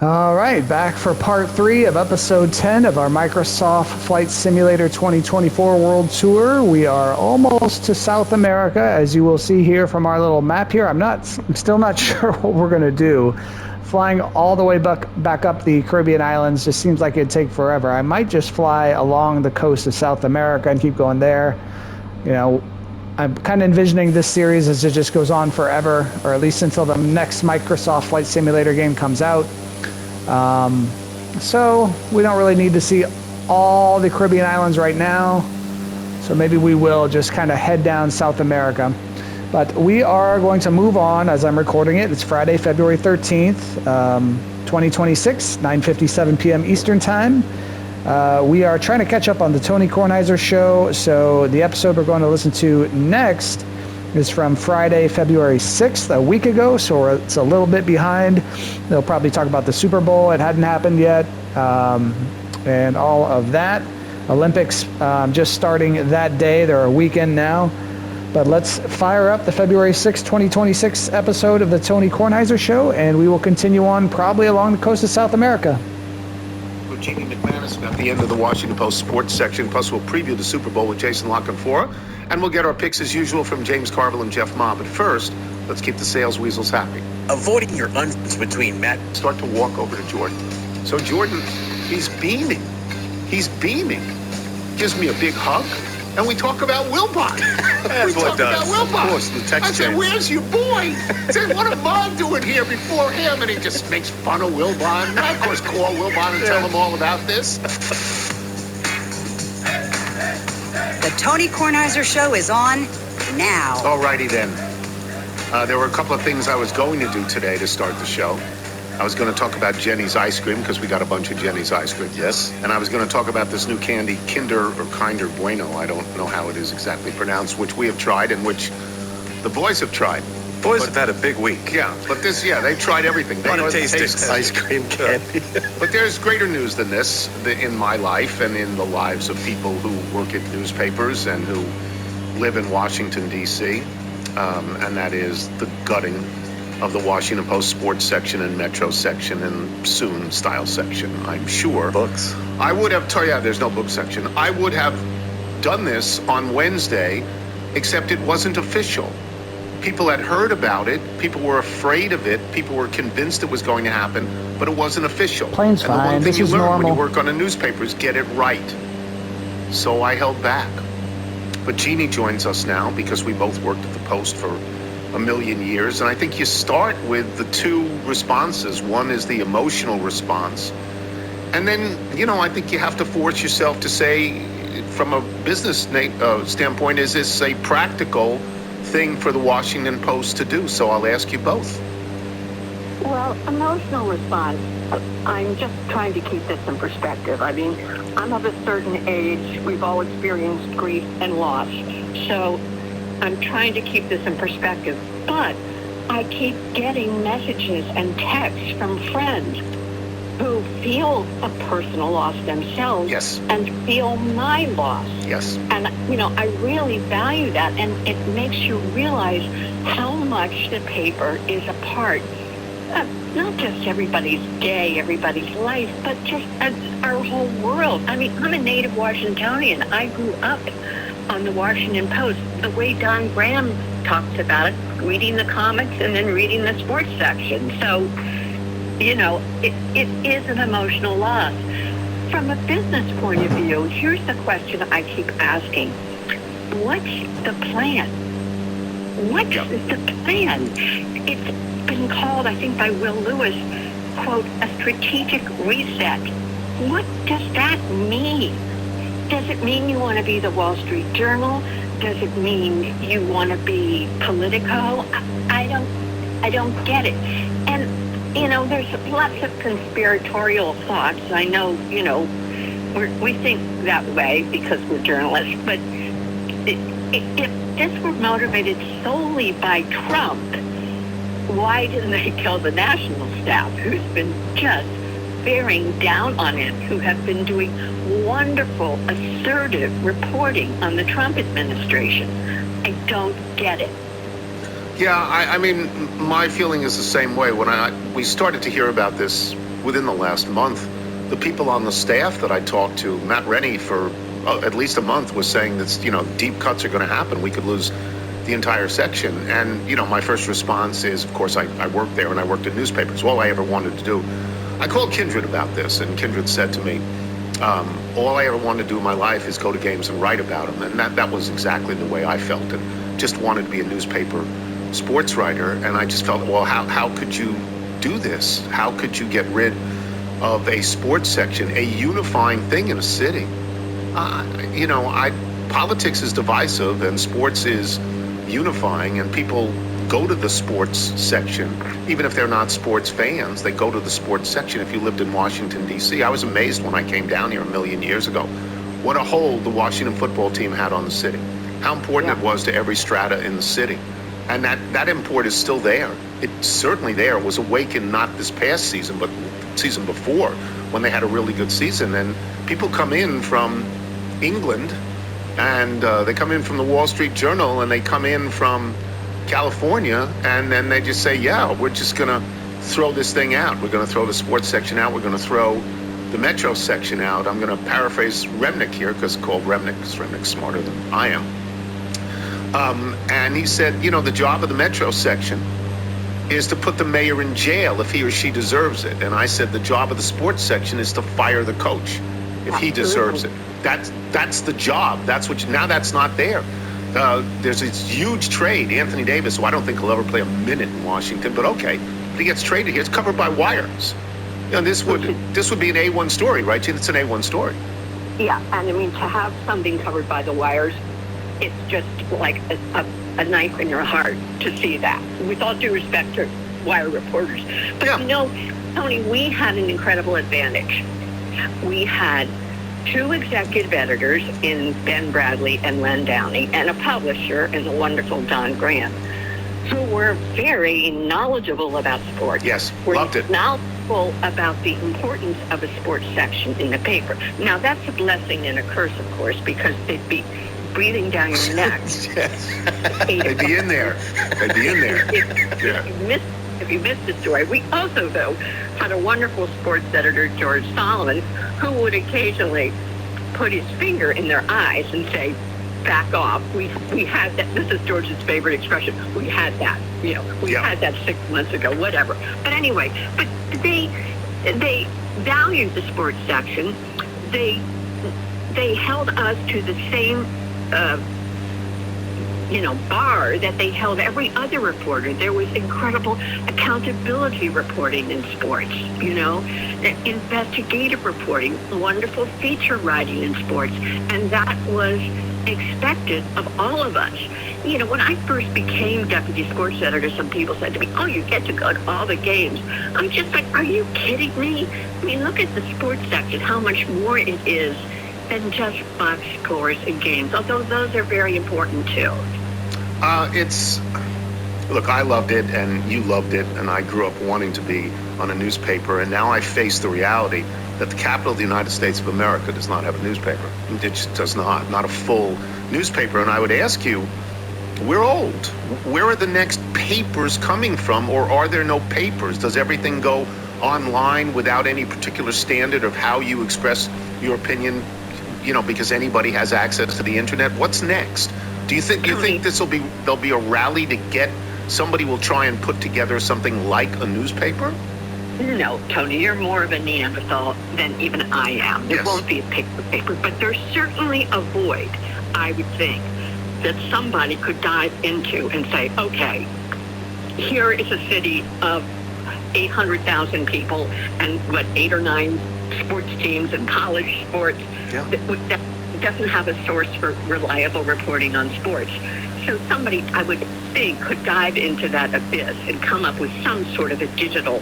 All right, back for part 3 of episode 10 of our Microsoft Flight Simulator 2024 World Tour. We are almost to South America, as you will see here from our little map here. I'm still not sure what we're going to do. Flying all the way back up the Caribbean islands just seems like it'd take forever. I might just fly along the coast of South America and keep going there. You know, I'm kind of envisioning this series as it just goes on forever, or at least until the next Microsoft Flight Simulator game comes out. So we don't really need to see all the Caribbean islands right now. So maybe we will just kind of head down South America. But we are going to move on as I'm recording it. It's Friday, February 13th, 2026, 9:57 p.m. Eastern Time. We are trying to catch up on the Tony Kornheiser show. So the episode we're going to listen to next is from Friday, February 6th, a week ago, so it's a little bit behind. They'll probably talk about the Super Bowl. It hadn't happened yet, and all of that. Olympics just starting that day. They're a weekend now. But let's fire up the February 6th, 2026 episode of the Tony Kornheiser Show, and we will continue on probably along the coast of South America. Jeannie McManus at the end of the Washington Post sports section. Plus, we'll preview the Super Bowl with Jason Lockenfora. And we'll get our picks as usual from James Carville and Jeff Ma. But first, let's keep the sales weasels happy. Avoiding your onions between Matt. Start to walk over to Jordan. So Jordan, he's beaming. He's beaming. Gives me a big hug. And we talk about Wilbon. We talk about Wilbon. Of course, the text I said, where's your boy? I said, what am I doing here before him? And he just makes fun of Wilbon. And I, of course, call Wilbon and tell him all about this. The Tony Kornheiser Show is on now. All righty then. There were a couple of things I was going to do today to start the show. I was going to talk about Jenny's ice cream because we got a bunch of Jenny's ice cream. Yes. And I was going to talk about this new candy, Kinder or Kinder Bueno. I don't know how it is exactly pronounced, which we have tried and which the boys have tried. Boys have had a big week. Yeah, but they've tried everything. They know taste ice cream candy. But there's greater news than this in my life and in the lives of people who work at newspapers and who live in Washington, D.C., and that is the gutting of the Washington Post sports section and Metro section and soon style section, I'm sure. Books. I would have told you, there's no book section. I would have done this on Wednesday, except it wasn't official. People had heard about it. People were afraid of it. People were convinced it was going to happen, but it wasn't official. Plain's fine. And the one thing This you is learn normal. when you work on a newspaper is get it right. So I held back. But Jeannie joins us now because we both worked at the Post for a million years. And I think you start with the two responses. One is the emotional response. And then, I think you have to force yourself to say, from a business standpoint, is this a practical thing for the Washington Post to do? So I'll ask you both. Well, emotional response, I'm just trying to keep this in perspective. I mean, I'm of a certain age. We've all experienced grief and loss. So I'm trying to keep this in perspective. But I keep getting messages and texts from friends who feel a personal loss themselves. Yes. And feel my loss. Yes. And, I really value that. And it makes you realize how much the paper is a part of not just everybody's day, everybody's life, but just our whole world. I mean, I'm a native Washingtonian. I grew up on the Washington Post, the way Don Graham talks about it, reading the comics and then reading the sports section. So, it is an emotional loss. From a business point of view, here's the question I keep asking. What's the plan? What's the plan? It's been called, I think by Will Lewis, quote, a strategic reset. What does that mean? Does it mean you want to be the Wall Street Journal? Does it mean you want to be Politico? I don't get it. And, there's lots of conspiratorial thoughts. I know, we think that way because we're journalists, but if this were motivated solely by Trump, why didn't they tell the national staff, who's been just bearing down on it, who have been doing wonderful, assertive reporting on the Trump administration? I don't get it. Yeah, I mean, my feeling is the same way. When we started to hear about this within the last month, the people on the staff that I talked to, Matt Rennie, for at least a month, was saying that, deep cuts are going to happen. We could lose the entire section. And, my first response is, of course, I worked there and I worked in newspapers. All I ever wanted to do. I called Kindred about this, and Kindred said to me, all I ever wanted to do in my life is go to games and write about them. And that was exactly the way I felt, and just wanted to be a newspaper sports writer. And I just felt, well, how could you do this? How could you get rid of a sports section, a unifying thing in a city? Politics is divisive and sports is unifying, and people go to the sports section, even if they're not sports fans. They go to the sports section. If you lived in Washington, D.C., I was amazed when I came down here a million years ago what a hold the Washington football team had on the city, how important it was to every strata in the city. And that import is still there. It's certainly there. It was awakened not this past season, but season before, when they had a really good season. And people come in from England, and they come in from the Wall Street Journal, and they come in from California, and then they just say, yeah, we're just going to throw this thing out. We're going to throw the sports section out. We're going to throw the Metro section out. I'm going to paraphrase Remnick here, because it's called Remnick, because Remnick's smarter than I am. And he said, the job of the Metro section is to put the mayor in jail if he or she deserves it. And I said, the job of the sports section is to fire the coach if he deserves it. That's the job. Now that's not there. There's this huge trade. Anthony Davis, who I don't think he'll ever play a minute in Washington, but okay. But he gets traded here. It's covered by wires. This would be an A1 story, right? It's an A1 story. Yeah, and to have something covered by the wires, it's just like a knife in your heart to see that, with all due respect to wire reporters. But Tony, we had an incredible advantage. We had two executive editors in Ben Bradley and Len Downey, and a publisher in the wonderful Don Grant, who were very knowledgeable about sports. Yes, loved it. Knowledgeable about the importance of a sports section in the paper. Now, that's a blessing and a curse, of course, because they'd be breathing down your neck. Yes. They'd be in there. If you missed the story. We also, though, had a wonderful sports editor, George Solomon, who would occasionally put his finger in their eyes and say, back off. We had that. This is George's favorite expression. We had that. We had that 6 months ago, whatever. But anyway, but they valued the sports section. They held us to the same bar that they held every other reporter. There was incredible accountability reporting in sports, investigative reporting, wonderful feature writing in sports, and that was expected of all of us. When I first became deputy sports editor, some people said to me, oh, you get to go to all the games. I'm just like, are you kidding me? Look at the sports section, how much more it is than just box scores and games, although those are very important too. Look, I loved it and you loved it, and I grew up wanting to be on a newspaper, and now I face the reality that the capital of the United States of America does not have a newspaper. It just does not a full newspaper. And I would ask you, we're old. Where are the next papers coming from, or are there no papers? Does everything go online without any particular standard of how you express your opinion, because anybody has access to the internet? What's next? Do you think there'll be a rally to get somebody will try and put together something like a newspaper? No, Tony, you're more of a Neanderthal than even I am. There won't be a paper, but there's certainly a void, I would think, that somebody could dive into and say, okay, here is a city of 800,000 people and 8 or 9 sports teams and college sports that doesn't have a source for reliable reporting on sports. So somebody, I would think, could dive into that abyss and come up with some sort of a digital,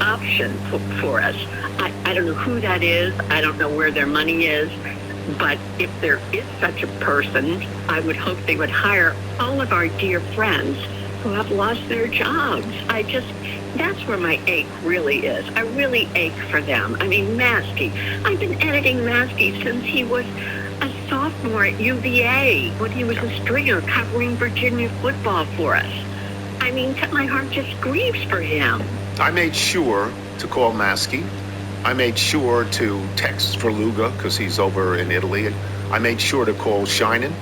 option for us. I don't know who that is. I don't know where their money is. But if there is such a person, I would hope they would hire all of our dear friends who have lost their jobs. That's where my ache really is. I really ache for them. Maskey. I've been editing Maskey since he was a sophomore at UVA, when he was a stringer covering Virginia football for us. My heart just grieves for him. I made sure to call Maskey. I made sure to text for Luga because he's over in Italy. I made sure to call Sheinin,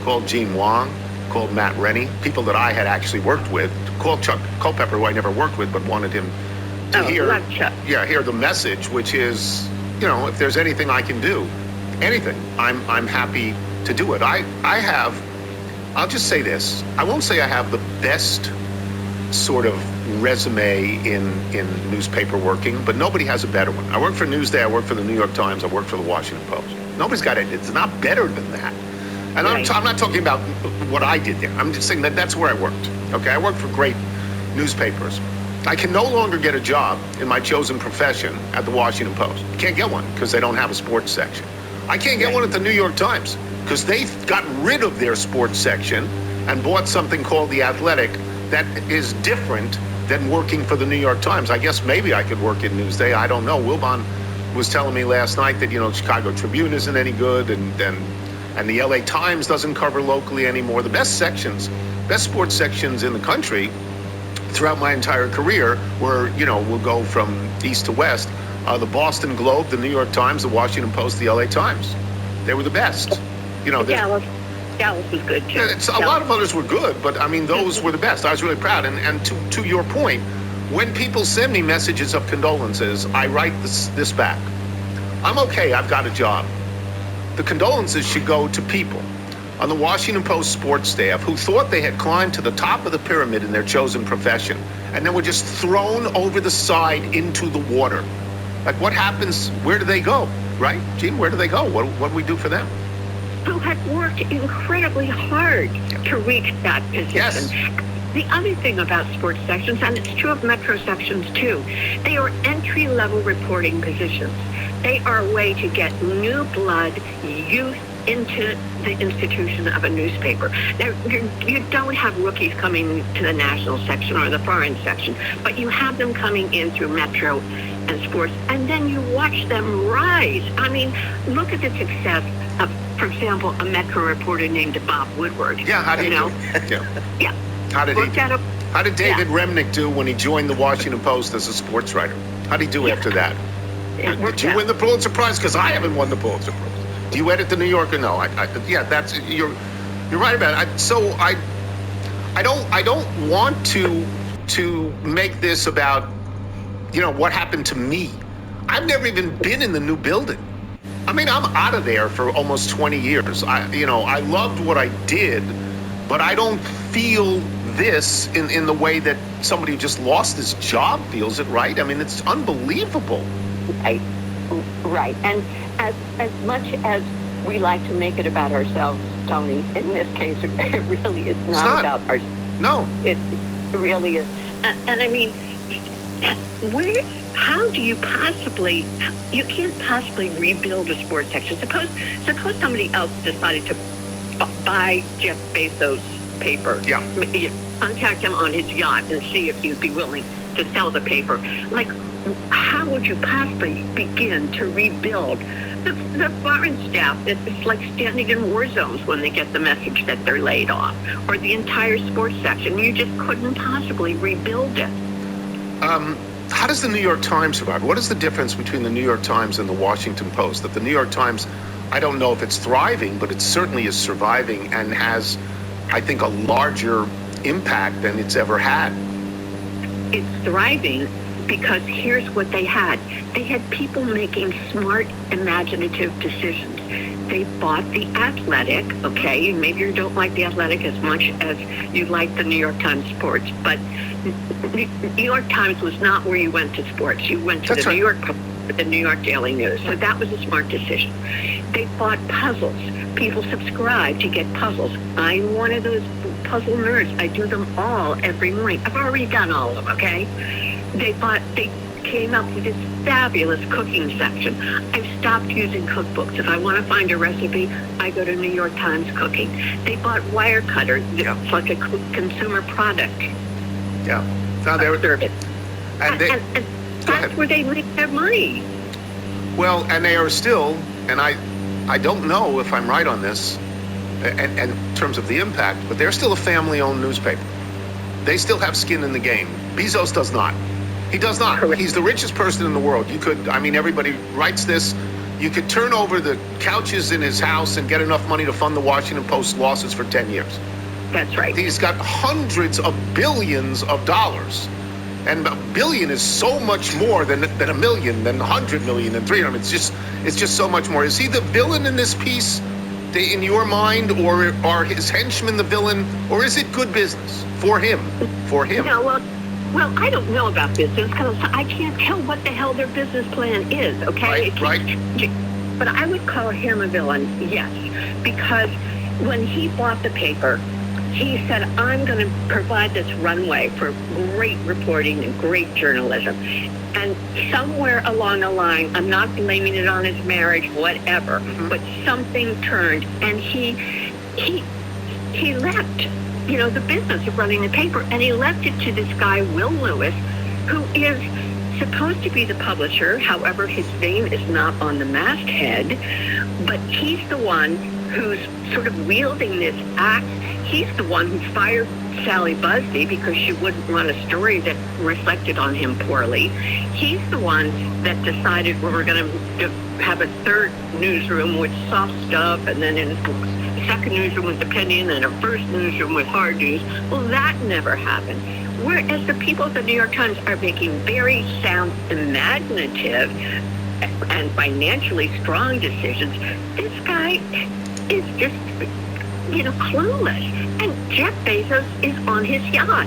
called Gene Wong, called Matt Rennie, people that I had actually worked with. Called Chuck Culpepper, who I never worked with, but wanted him to hear the message, which is, if there's anything I can do, anything, I'm happy to do it. I'll just say this. I won't say I have the best sort of resume in newspaper working, but nobody has a better one. I work for Newsday, I work for the New York Times, I work for the Washington Post. Nobody's got it. It's not better than that. And right. I'm not talking about what I did there. I'm just saying that that's where I worked. Okay, I worked for great newspapers. I can no longer get a job in my chosen profession at the Washington Post. I can't get one because they don't have a sports section. I can't get one at the New York Times because they've gotten rid of their sports section and bought something called The Athletic that is different than working for the New York Times. I guess maybe I could work in Newsday. I don't know. Wilbon was telling me last night that, Chicago Tribune isn't any good and the LA Times doesn't cover locally anymore. The best sports sections in the country throughout my entire career were, we'll go from east to west, the Boston Globe, the New York Times, the Washington Post, the LA Times. They were the best. Dallas was good too. A lot of others were good, but those were the best. I was really proud. And to your point, when people send me messages of condolences, I write this back. I'm okay, I've got a job. The condolences should go to people on the Washington Post sports staff who thought they had climbed to the top of the pyramid in their chosen profession and then were just thrown over the side into the water. Like, what happens? Where do they go? Right? Gene, where do they go? What do we do for them? Who had worked incredibly hard to reach that position. Yes. The other thing about sports sections, and it's true of metro sections too, they are entry-level reporting positions. They are a way to get new blood, youth into the institution of a newspaper. Now, you don't have rookies coming to the national section or the foreign section, but you have them coming in through metro and sports, and then you watch them rise. Look at the success of, for example, a metro reporter named Bob Woodward. Yeah, how did he do? Yeah. How did David Remnick do when he joined the Washington Post as a sports writer? How did he do after that? Did you win the Pulitzer Prize? Because I haven't won the Pulitzer Prize. Do you edit the New Yorker? No. You're right about it. So I don't want to make this about what happened to me. I've never even been in the new building. I'm out of there for almost 20 years. I loved what I did, but I don't feel this in the way that somebody who just lost his job feels it, right? it's unbelievable. Right. And as much as we like to make it about ourselves, Tony, in this case, it really is not about ourselves. No. It really is. How do you can't possibly rebuild a sports section. Suppose somebody else decided to buy Jeff Bezos' paper. Yeah. Contact him on his yacht and see if he'd be willing to sell the paper. How would you possibly begin to rebuild the foreign staff? It's like standing in war zones when they get the message that they're laid off, or the entire sports section. You just couldn't possibly rebuild it. How does the New York Times survive? What is the difference between the New York Times and the Washington Post? That the New York Times, I don't know if it's thriving, but it certainly is surviving and has, I think, a larger impact than it's ever had. It's thriving because here's what they had. They had people making smart, imaginative decisions. They bought The Athletic, okay? Maybe you don't like The Athletic as much as you like the New York Times sports, but New York Times was not where you went to sports. You went to New York Post, the New York Daily News. So that was a smart decision. They bought puzzles. People subscribe to get puzzles. I'm one of those puzzle nerds. I do them all every morning. I've already done all of them, okay? They came up with this fabulous cooking section. I've stopped using cookbooks. If I want to find a recipe, I go to New York Times Cooking. They bought Wirecutter. It's like a consumer product. Yeah. No, they were service. And that's where they make their money. Well, and they are still, and I don't know if I'm right on this, and in terms of the impact, but they're still a family-owned newspaper. They still have skin in the game. Bezos does not. He does not. Correct. He's the richest person in the world. Everybody writes this. You could turn over the couches in his house and get enough money to fund the Washington Post losses for 10 years. That's right. He's got hundreds of billions of dollars. And a billion is so much more than a million, than 100 million, than 300. It's just so much more. Is he the villain in this piece, in your mind, or are his henchmen the villain, or is it good business for him? For him. No, well, I don't know about business because I can't tell what the hell their business plan is, okay? Right. But I would call him a villain, yes, because when he bought the paper, he said, I'm going to provide this runway for great reporting and great journalism. And somewhere along the line, I'm not blaming it on his marriage, whatever, but something turned, and he left, the business of running the paper, and he left it to this guy, Will Lewis, who is supposed to be the publisher. However, his name is not on the masthead, but he's the one who's sort of wielding this axe. He's the one who fired Sally Busby because she wouldn't run a story that reflected on him poorly. He's the one that decided we were going to have a third newsroom with soft stuff, and then a second newsroom with opinion, and a first newsroom with hard news. Well, that never happened. Whereas the people at the New York Times are making very sound, imaginative, and financially strong decisions, this guy is just, clueless. And Jeff Bezos is on his yacht.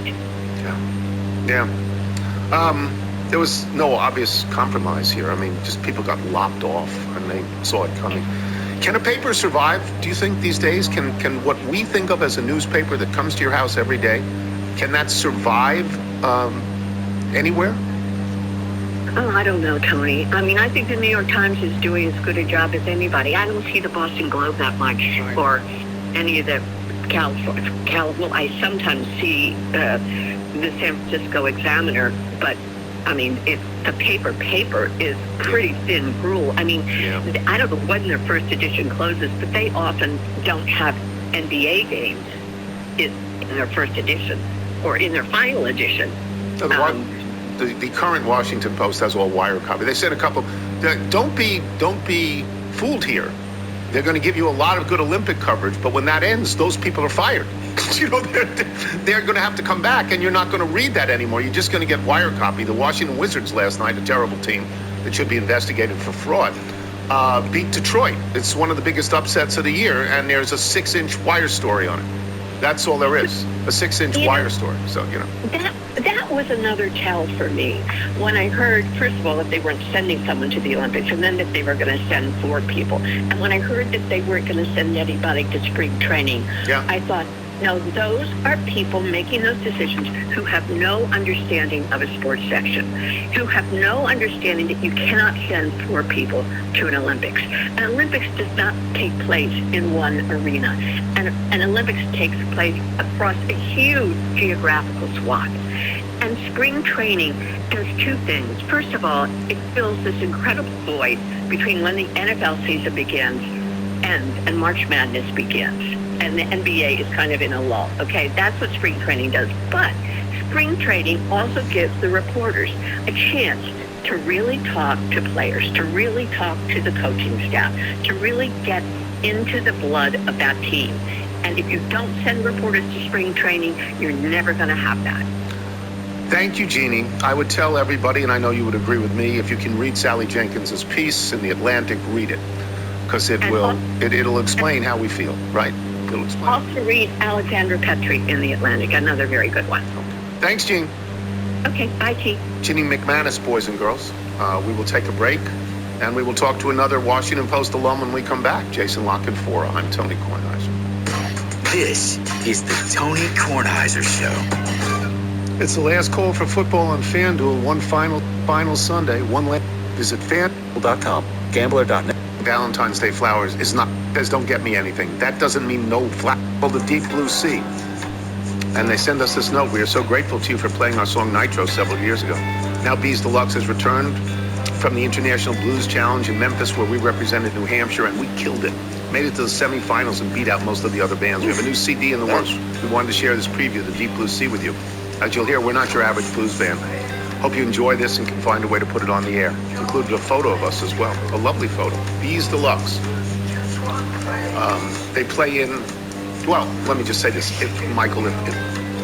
Yeah. There was no obvious compromise here. Just people got lopped off and they saw it coming. Can a paper survive, do you think, these days? Can what we think of as a newspaper that comes to your house every day, can that survive anywhere? Oh, I don't know, Tony. I think the New York Times is doing as good a job as anybody. I don't see the Boston Globe that much, or any of the well, I sometimes see the San Francisco Examiner, but the paper is pretty thin gruel. I don't know when their first edition closes, but they often don't have NBA games in their first edition or in their final edition. The current Washington Post has all wire copy. They said don't be fooled here. They're going to give you a lot of good Olympic coverage, but when that ends, those people are fired. They're going to have to come back, and you're not going to read that anymore. You're just going to get wire copy. The Washington Wizards last night, a terrible team that should be investigated for fraud, beat Detroit. It's one of the biggest upsets of the year, and there's a 6-inch wire story on it. That's all there is, a 6-inch wire story. So, That was another tell for me when I heard, first of all, that they weren't sending someone to the Olympics, and then that they were going to send 4 people. And when I heard that they weren't going to send anybody to spring training, I thought, no, those are people making those decisions who have no understanding of a sports section, who have no understanding that you cannot send 4 people to an Olympics. An Olympics does not take place in one arena. An Olympics takes place across a huge geographical swath. And spring training does 2 things. First of all, it fills this incredible void between when the NFL season begins and March Madness begins. And the NBA is kind of in a lull. Okay, that's what spring training does. But spring training also gives the reporters a chance to really talk to players, to really talk to the coaching staff, to really get into the blood of that team. And if you don't send reporters to spring training, you're never going to have that. Thank you, Jeannie. I would tell everybody, and I know you would agree with me, if you can read Sally Jenkins's piece in The Atlantic, read it. Because it'll explain how we feel, right? It'll explain. Also read Alexandra Petrie in The Atlantic, another very good one. Thanks, Jean. Okay, bye, T. Jeannie McManus, boys and girls. We will take a break, and we will talk to another Washington Post alum when we come back. Jason Lockett for I'm Tony Kornheiser. This is the Tony Kornheiser Show. It's the last call for football on FanDuel. One final Sunday. Visit FanDuel.com, Gambler.net. Valentine's Day flowers says don't get me anything. That doesn't mean no flower. The Deep Blue Sea. And they send us this note. We are so grateful to you for playing our song Nitro several years ago. Now Bees Deluxe has returned from the International Blues Challenge in Memphis, where we represented New Hampshire, and we killed it. Made it to the semifinals and beat out most of the other bands. We have a new CD in the works. We wanted to share this preview of the Deep Blue Sea with you. As you'll hear, we're not your average blues band. Hope you enjoy this and can find a way to put it on the air. Included a photo of us as well, a lovely photo. Bees Deluxe. They play in, well, let me just say this. If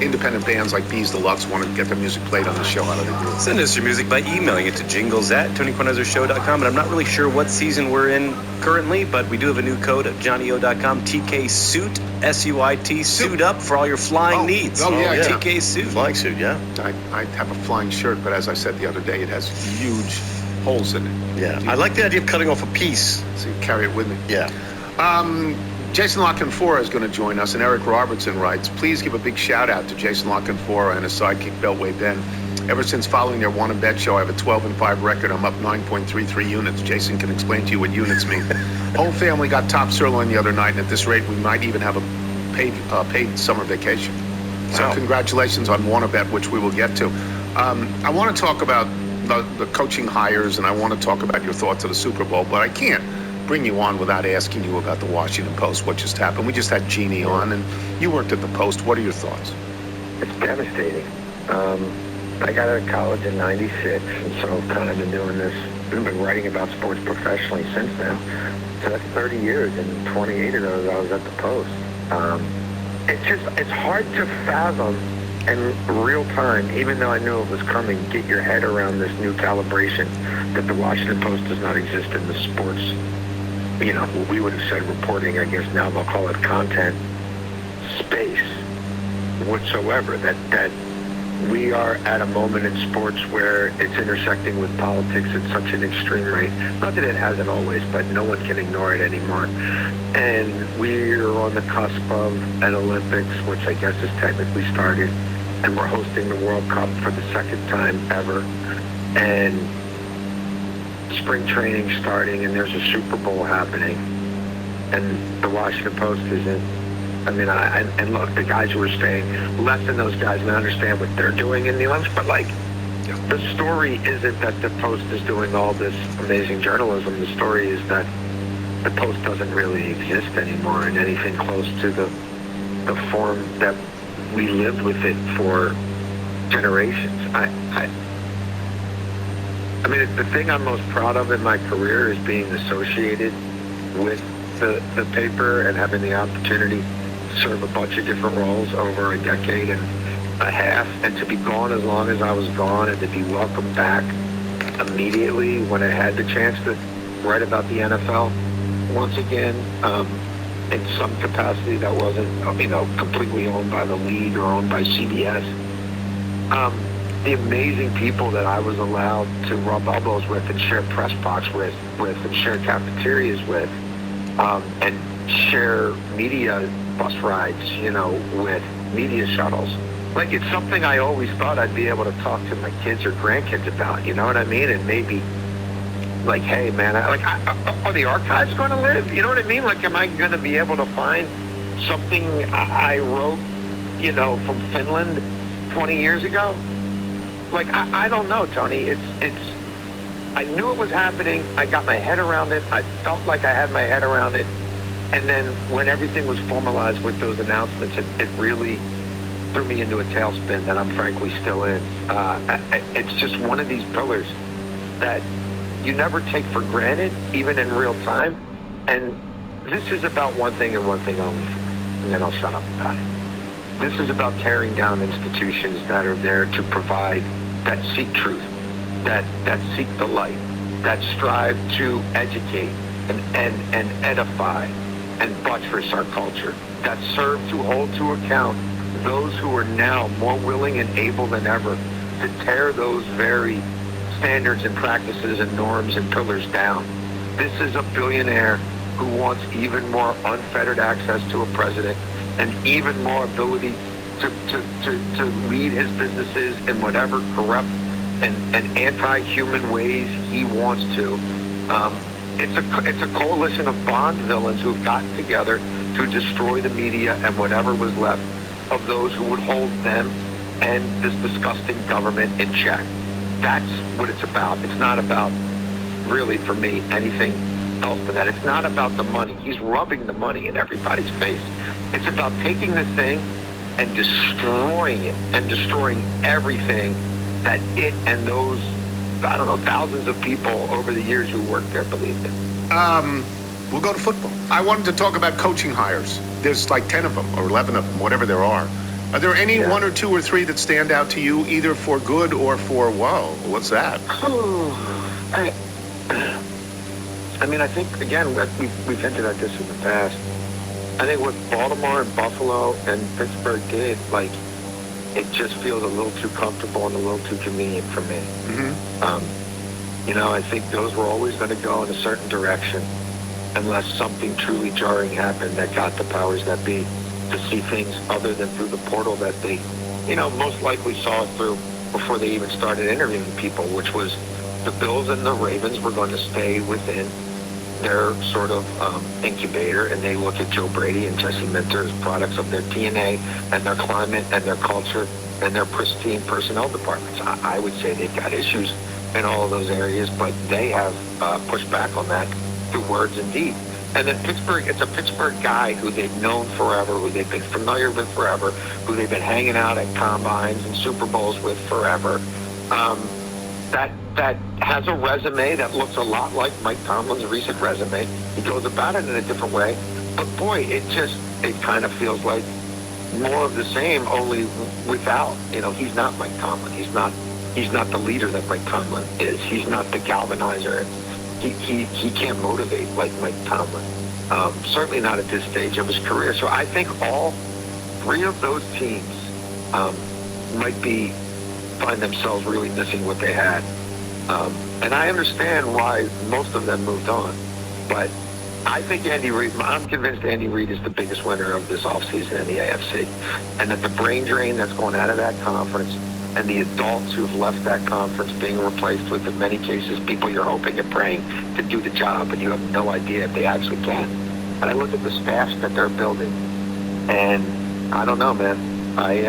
independent bands like Bees Deluxe want to get their music played on the show, how do they do it? Send us your music by emailing it to jingles@TonyKornizersShow.com. And I'm not really sure what season we're in currently, but we do have a new code at JohnnyO.com. TK Suit, SUIT, suit up for all your flying needs. Oh, yeah. TK Suit. Flying suit, yeah. I have a flying shirt, but as I said the other day, it has huge holes in it. Yeah. I like the idea of cutting off a piece. So you carry it with me. Yeah. Jason Lockenfora is going to join us, and Eric Robertson writes, please give a big shout out to Jason Lockenfora and his sidekick Beltway Ben. Ever since following their One and Bet show, I have a 12-5 record. I'm up 9.33 units. Jason can explain to you what units mean. Whole family got top sirloin the other night, and at this rate, we might even have a paid summer vacation. So congratulations on One and Bet, which we will get to. I want to talk about the coaching hires, and I want to talk about your thoughts of the Super Bowl, but I can't bring you on without asking you about the Washington Post, what just happened. We just had Jeannie on, and you worked at the Post. What are your thoughts? It's devastating. I got out of college in '96, and so I've kind of been doing this, been writing about sports professionally since then. So that's 30 years, and 28 of those I was at the Post. It's hard to fathom in real time, even though I knew it was coming, get your head around this new calibration that the Washington Post does not exist in the sports, what we would have said reporting, I guess now they'll call it content space whatsoever, that we are at a moment in sports where it's intersecting with politics at such an extreme rate. Not that it hasn't always, but no one can ignore it anymore. And we're on the cusp of an Olympics, which I guess is technically started, and we're hosting the World Cup for the second time ever. And spring training starting, and there's a Super Bowl happening, and the Washington Post isn't. And look, the guys who are staying, less than those guys, and I understand what they're doing in the Olympics, but the story isn't that the Post is doing all this amazing journalism. The story is that the Post doesn't really exist anymore in anything close to the form that we lived with it for generations. The thing I'm most proud of in my career is being associated with the paper and having the opportunity to serve a bunch of different roles over a decade and a half, and to be gone as long as I was gone, and to be welcomed back immediately when I had the chance to write about the NFL once again, in some capacity that wasn't, completely owned by the league or owned by CBS. The amazing people that I was allowed to rub elbows with and share press box with and share cafeterias with, and share media bus rides, with media shuttles. It's something I always thought I'd be able to talk to my kids or grandkids about, you know what I mean? And maybe, hey, man, are the archives going to live? You know what I mean? Am I going to be able to find something I wrote, from Finland 20 years ago? I don't know, Tony. I knew it was happening. I got my head around it. I felt like I had my head around it. And then when everything was formalized with those announcements, it really threw me into a tailspin that I'm frankly still in. It's just one of these pillars that you never take for granted, even in real time. And this is about one thing and one thing only, and then I'll shut up about it. This is about tearing down institutions that are there to provide, that seek truth, that seek the light, that strive to educate and edify and buttress our culture, that serve to hold to account those who are now more willing and able than ever to tear those very standards and practices and norms and pillars down. This is a billionaire who wants even more unfettered access to a president and even more ability to lead his businesses in whatever corrupt and anti-human ways he wants to. It's a coalition of Bond villains who've gotten together to destroy the media and whatever was left of those who would hold them and this disgusting government in check. That's what it's about. It's not about, really, for me, anything else than that. It's not about the money. He's rubbing the money in everybody's face. It's about taking this thing and destroying it and destroying everything that it and those, I don't know, thousands of people over the years who worked there believed it. We'll go to football. I wanted to talk about coaching hires. There's like 10 of them or 11 of them, whatever there are. Are there any one or two or three that stand out to you, either for good or for, whoa, what's that? I mean, I think, again, we've hinted at this in the past. I think what Baltimore and Buffalo and Pittsburgh did, like, it just feels a little too comfortable and a little too convenient for me. You know, I think those were always going to go in a certain direction unless something truly jarring happened that got the powers that be to see things other than through the portal that they, you know, most likely saw through before they even started interviewing people, which was the Bills and the Ravens were going to stay within their sort of incubator, and they look at Joe Brady and Jesse Minter as products of their DNA and their climate and their culture and their pristine personnel departments. I would say they've got issues in all of those areas, but they have pushed back on that through words and deed. And then Pittsburgh, it's a Pittsburgh guy who they've known forever, who they've been familiar with forever, who they've been hanging out at combines and Super Bowls with forever. That has a resume that looks a lot like Mike Tomlin's recent resume. He goes about it in a different way. But boy, it kind of feels like more of the same, only without, you know, he's not Mike Tomlin. He's not the leader that Mike Tomlin is. He's not the galvanizer. He can't motivate like Mike Tomlin. Certainly not at this stage of his career. So I think all three of those teams might find themselves really missing what they had. And I understand why most of them moved on. But I think I'm convinced Andy Reid is the biggest winner of this offseason in the AFC. And that the brain drain that's going out of that conference and the adults who've left that conference being replaced with, in many cases, people you're hoping and praying to do the job, and you have no idea if they actually can. And I look at the staffs that they're building, and I don't know, man. I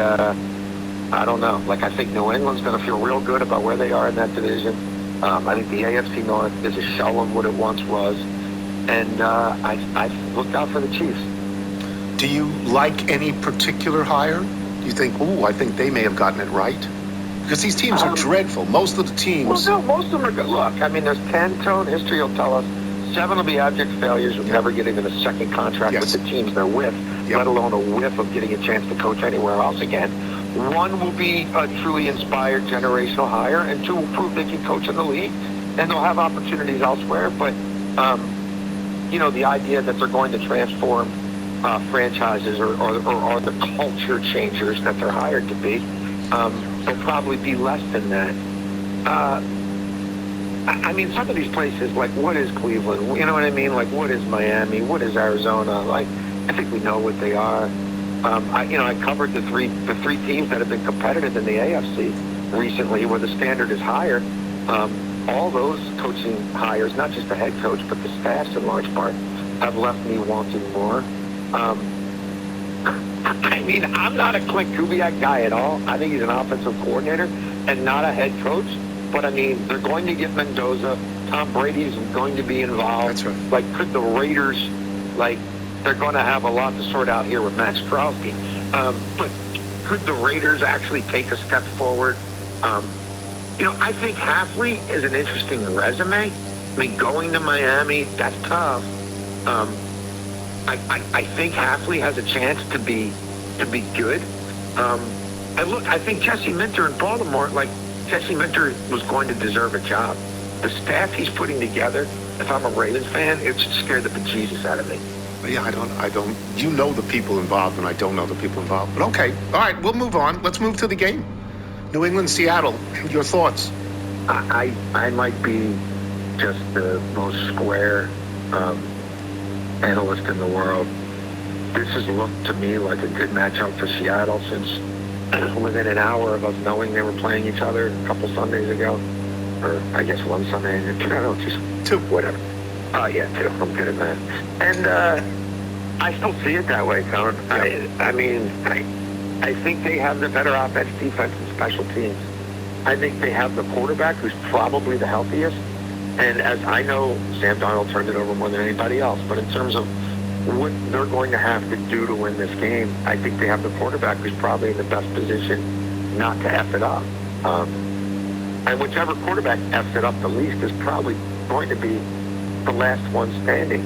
don't know. Like, I think New England's going to feel real good about where they are in that division. I think the AFC North is a shell of what it once was, and I looked out for the Chiefs. Do you like any particular hire? Do you think, I think they may have gotten it right? Because these teams are dreadful. Most of the teams... Well, no, most of them are good. Look, I mean, there's 10 tone. History will tell us 7 will be abject failures who never get even a second contract with the teams they're with, let alone a whiff of getting a chance to coach anywhere else again. 1 will be a truly inspired generational hire, and 2 will prove they can coach in the league, and they'll have opportunities elsewhere. But, you know, the idea that they're going to transform franchises or the culture changers that they're hired to be, will probably be less than that. I mean, some of these places, like, what is Cleveland? You know what I mean? Like, what is Miami? What is Arizona? Like, I think we know what they are. I covered the three teams that have been competitive in the AFC recently, where the standard is higher. All those coaching hires, not just the head coach, but the staffs in large part, have left me wanting more. I mean, I'm not a Clint Kubiak guy at all. I think he's an offensive coordinator and not a head coach. But, I mean, they're going to get Mendoza. Tom Brady's going to be involved. That's right. Like, could the Raiders, like, they're going to have a lot to sort out here with Max Crosby. But could the Raiders actually take a step forward? You know, I think Hafley is an interesting resume. I mean, going to Miami, that's tough. I think Hafley has a chance to be good. And look, I think Jesse Minter in Baltimore, like, Jesse Minter was going to deserve a job. The staff he's putting together, if I'm a Ravens fan, it should scare the bejesus out of me. Yeah, I don't. You know the people involved, and I don't know the people involved. But okay, all right, we'll move on. Let's move to the game. New England, Seattle. Your thoughts? I might be just the most square analyst in the world. This has looked to me like a good matchup for Seattle since within an hour of us knowing they were playing each other a couple Sundays ago, or I guess one Sunday. I don't know, just 2, whatever. Yeah, 2. I'm good at that. And I still see it that way, Tone. I mean, I think they have the better offense, defense, and special teams. I think they have the quarterback who's probably the healthiest. And as I know, Sam Darnold turned it over more than anybody else. But in terms of what they're going to have to do to win this game, I think they have the quarterback who's probably in the best position not to F it up. And whichever quarterback F's it up the least is probably going to be the last one standing.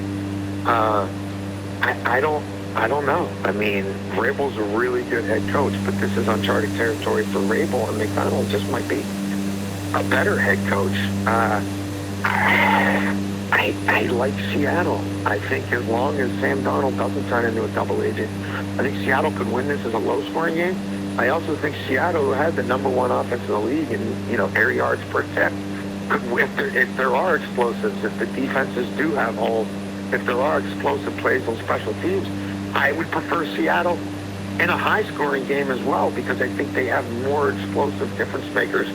I don't know. I mean, Vrabel's a really good head coach, but this is uncharted territory for Vrabel, and McDonald just might be a better head coach. I like Seattle. I think as long as Sam Darnold doesn't turn into a double agent, I think Seattle could win this as a low-scoring game. I also think Seattle, who had the number one offense in the league in, air yards per attempt, if there are explosives, if the defenses do have holes, if there are explosive plays on special teams, I would prefer Seattle in a high-scoring game as well, because I think they have more explosive difference makers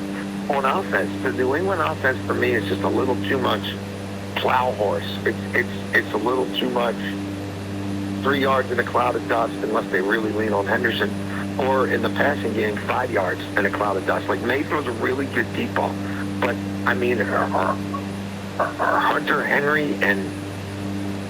on offense. The New England offense, for me, is just a little too much plow horse. It's a little too much 3 yards in a cloud of dust, unless they really lean on Henderson, or in the passing game, 5 yards in a cloud of dust. Like, Mayfield's a really good deep ball, but I mean, are Hunter Henry and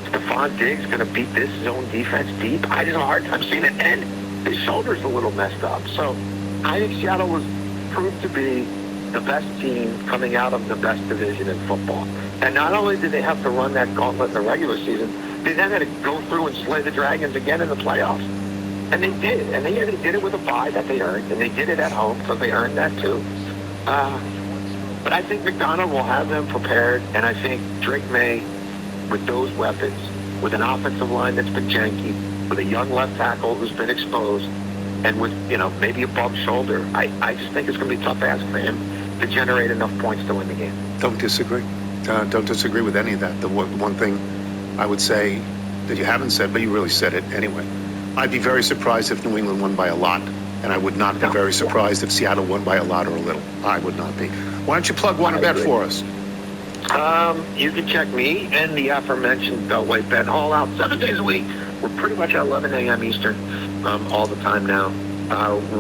Stephon Diggs going to beat this zone defense deep? I just have a hard time seeing it, and his shoulder's a little messed up. So I think Seattle was proved to be the best team coming out of the best division in football. And not only did they have to run that gauntlet in the regular season, they then had to go through and slay the Dragons again in the playoffs. And they did. And they did it with a bye that they earned, and they did it at home, so they earned that too. But I think McDonald will have them prepared, and I think Drake May, with those weapons, with an offensive line that's been janky, with a young left tackle who's been exposed, and with, maybe a bum shoulder, I just think it's going to be a tough ask for him to generate enough points to win the game. Don't disagree. Don't disagree with any of that. The one thing I would say that you haven't said, but you really said it anyway, I'd be very surprised if New England won by a lot, and I would not be very surprised if Seattle won by a lot or a little. I would not be. Why don't you plug one bet for us? You can check me and the aforementioned Beltway Bet all out 7 days a week. We're pretty much at 11 a.m. Eastern all the time now.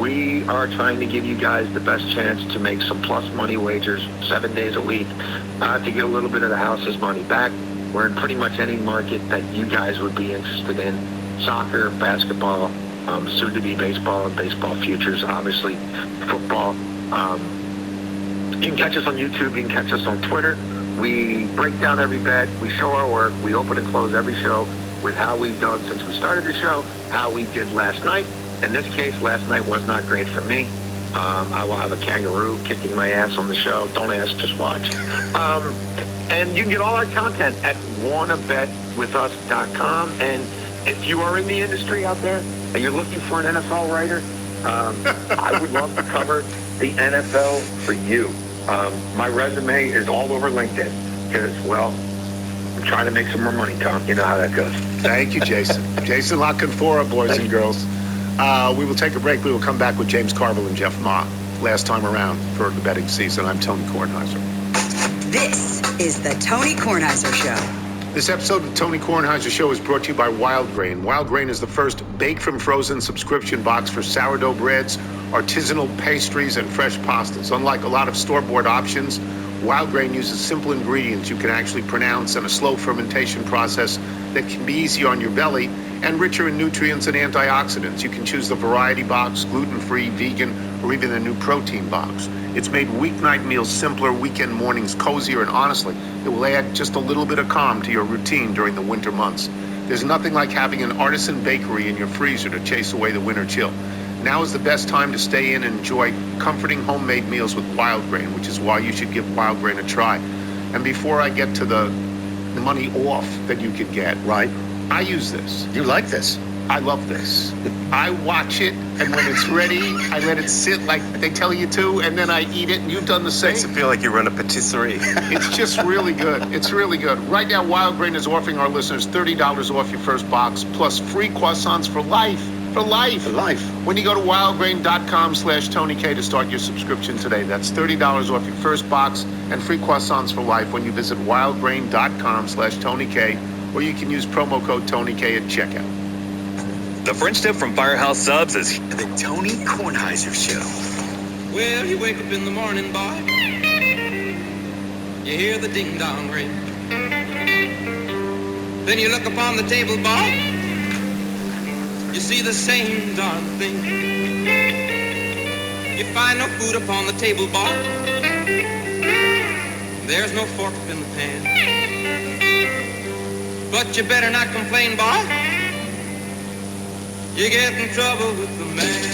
We are trying to give you guys the best chance to make some plus money wagers 7 days a week to get a little bit of the house's money back. We're in pretty much any market that you guys would be interested in. Soccer, basketball, soon-to-be baseball and baseball futures, obviously football. You can catch us on YouTube. You can catch us on Twitter. We break down every bet. We show our work. We open and close every show with how we've done since we started the show, how we did last night. In this case, last night was not great for me. I will have a kangaroo kicking my ass on the show. Don't ask, just watch. And you can get all our content at wannabetwithus.com. And if you are in the industry out there and you're looking for an NFL writer, I would love to cover the NFL for you. My resume is all over LinkedIn because, well, I'm trying to make some more money, Tom. You know how that goes. Thank you, Jason. Jason La Canfora, boys and girls. We will take a break. We will come back with James Carville and Jeff Ma. Last time around for the betting season. I'm Tony Kornheiser. This is the Tony Kornheiser Show. This episode of the Tony Kornheiser Show is brought to you by Wild Grain. Wild Grain is the first baked-from-frozen subscription box for sourdough breads, artisanal pastries, and fresh pastas. Unlike a lot of store-bought options, Wild Grain uses simple ingredients you can actually pronounce and a slow fermentation process that can be easy on your belly and richer in nutrients and antioxidants. You can choose the variety box, gluten-free, vegan, or even the new protein box. It's made weeknight meals simpler, weekend mornings cozier, and honestly, it will add just a little bit of calm to your routine during the winter months. There's nothing like having an artisan bakery in your freezer to chase away the winter chill. Now is the best time to stay in and enjoy comforting homemade meals with Wild Grain, which is why you should give Wild Grain a try. And before I get to the money off that you can get, Right. I use this. You like this? I love this. I watch it, and when it's ready, I let it sit like they tell you to, and then I eat it, and you've done the same. Makes it feel like you run a patisserie. It's just really good. It's really good. Right now, Wild Grain is offering our listeners $30 off your first box, plus free croissants for life. For life. For life. When you go to wildgrain.com/Tony K to start your subscription today. That's $30 off your first box and free croissants for life when you visit wildgrain.com/Tony K, or you can use promo code Tony K at checkout. The French tip from Firehouse Subs is The Tony Kornheiser Show. Well, you wake up in the morning, boy. You hear the ding-dong ring. Then you look upon the table, boy. You see the same darn thing. You find no food upon the table, boy. There's no fork in the pan. But you better not complain, boss. You get in trouble with the man.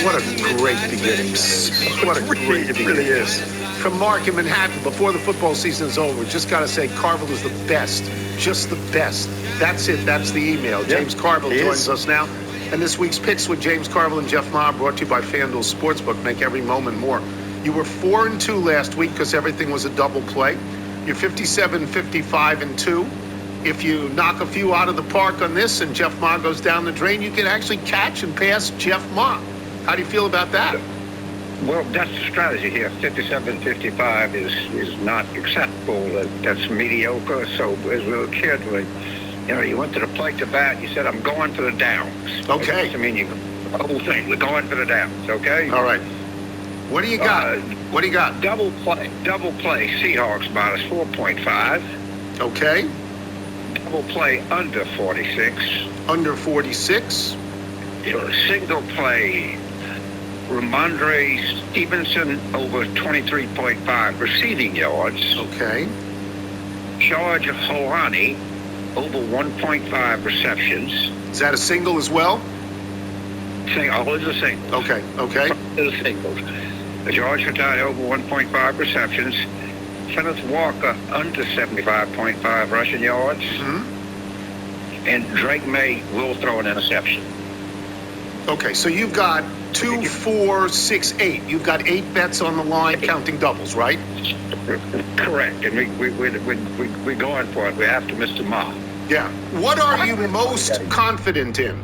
What a great beginning. What a great beginning. It really is. From Mark in Manhattan, before the football season is over, just got to say, Carville is the best. Just the best. That's it. That's the email. Yeah, James Carville joins us now. And this week's Picks with James Carville and Jeff Ma, brought to you by FanDuel Sportsbook. Make every moment more. You were 4-2 last week because everything was a double play. You're 57, 55, and 2. If you knock a few out of the park on this and Jeff Ma goes down the drain, you can actually catch and pass Jeff Ma. How do you feel about that? Well, that's the strategy here. 57-55 is not acceptable. That's mediocre. So as we were kids, you went to the plate to bat. You said, "I'm going for the downs." Okay. I mean, the whole thing. We're going for the downs. Okay. All right. What do you got? What do you got? Double play. Seahawks minus 4.5. Okay. Double play under 46. Under 46. Single play. Ramondre Stevenson over 23.5 receiving yards. Okay. George Holani over 1.5 receptions. Is that a single as well? All is a single. Okay. Okay. Is a single. George Holani over 1.5 receptions. Kenneth Walker under 75.5 rushing yards. Mm-hmm. And Drake May will throw an interception. Okay, so you've got 2, 4, 6, 8. You've got 8 bets on the line, counting doubles, right? Correct, and we're going for it. We're after Mr. Ma. Yeah. What are you most confident in?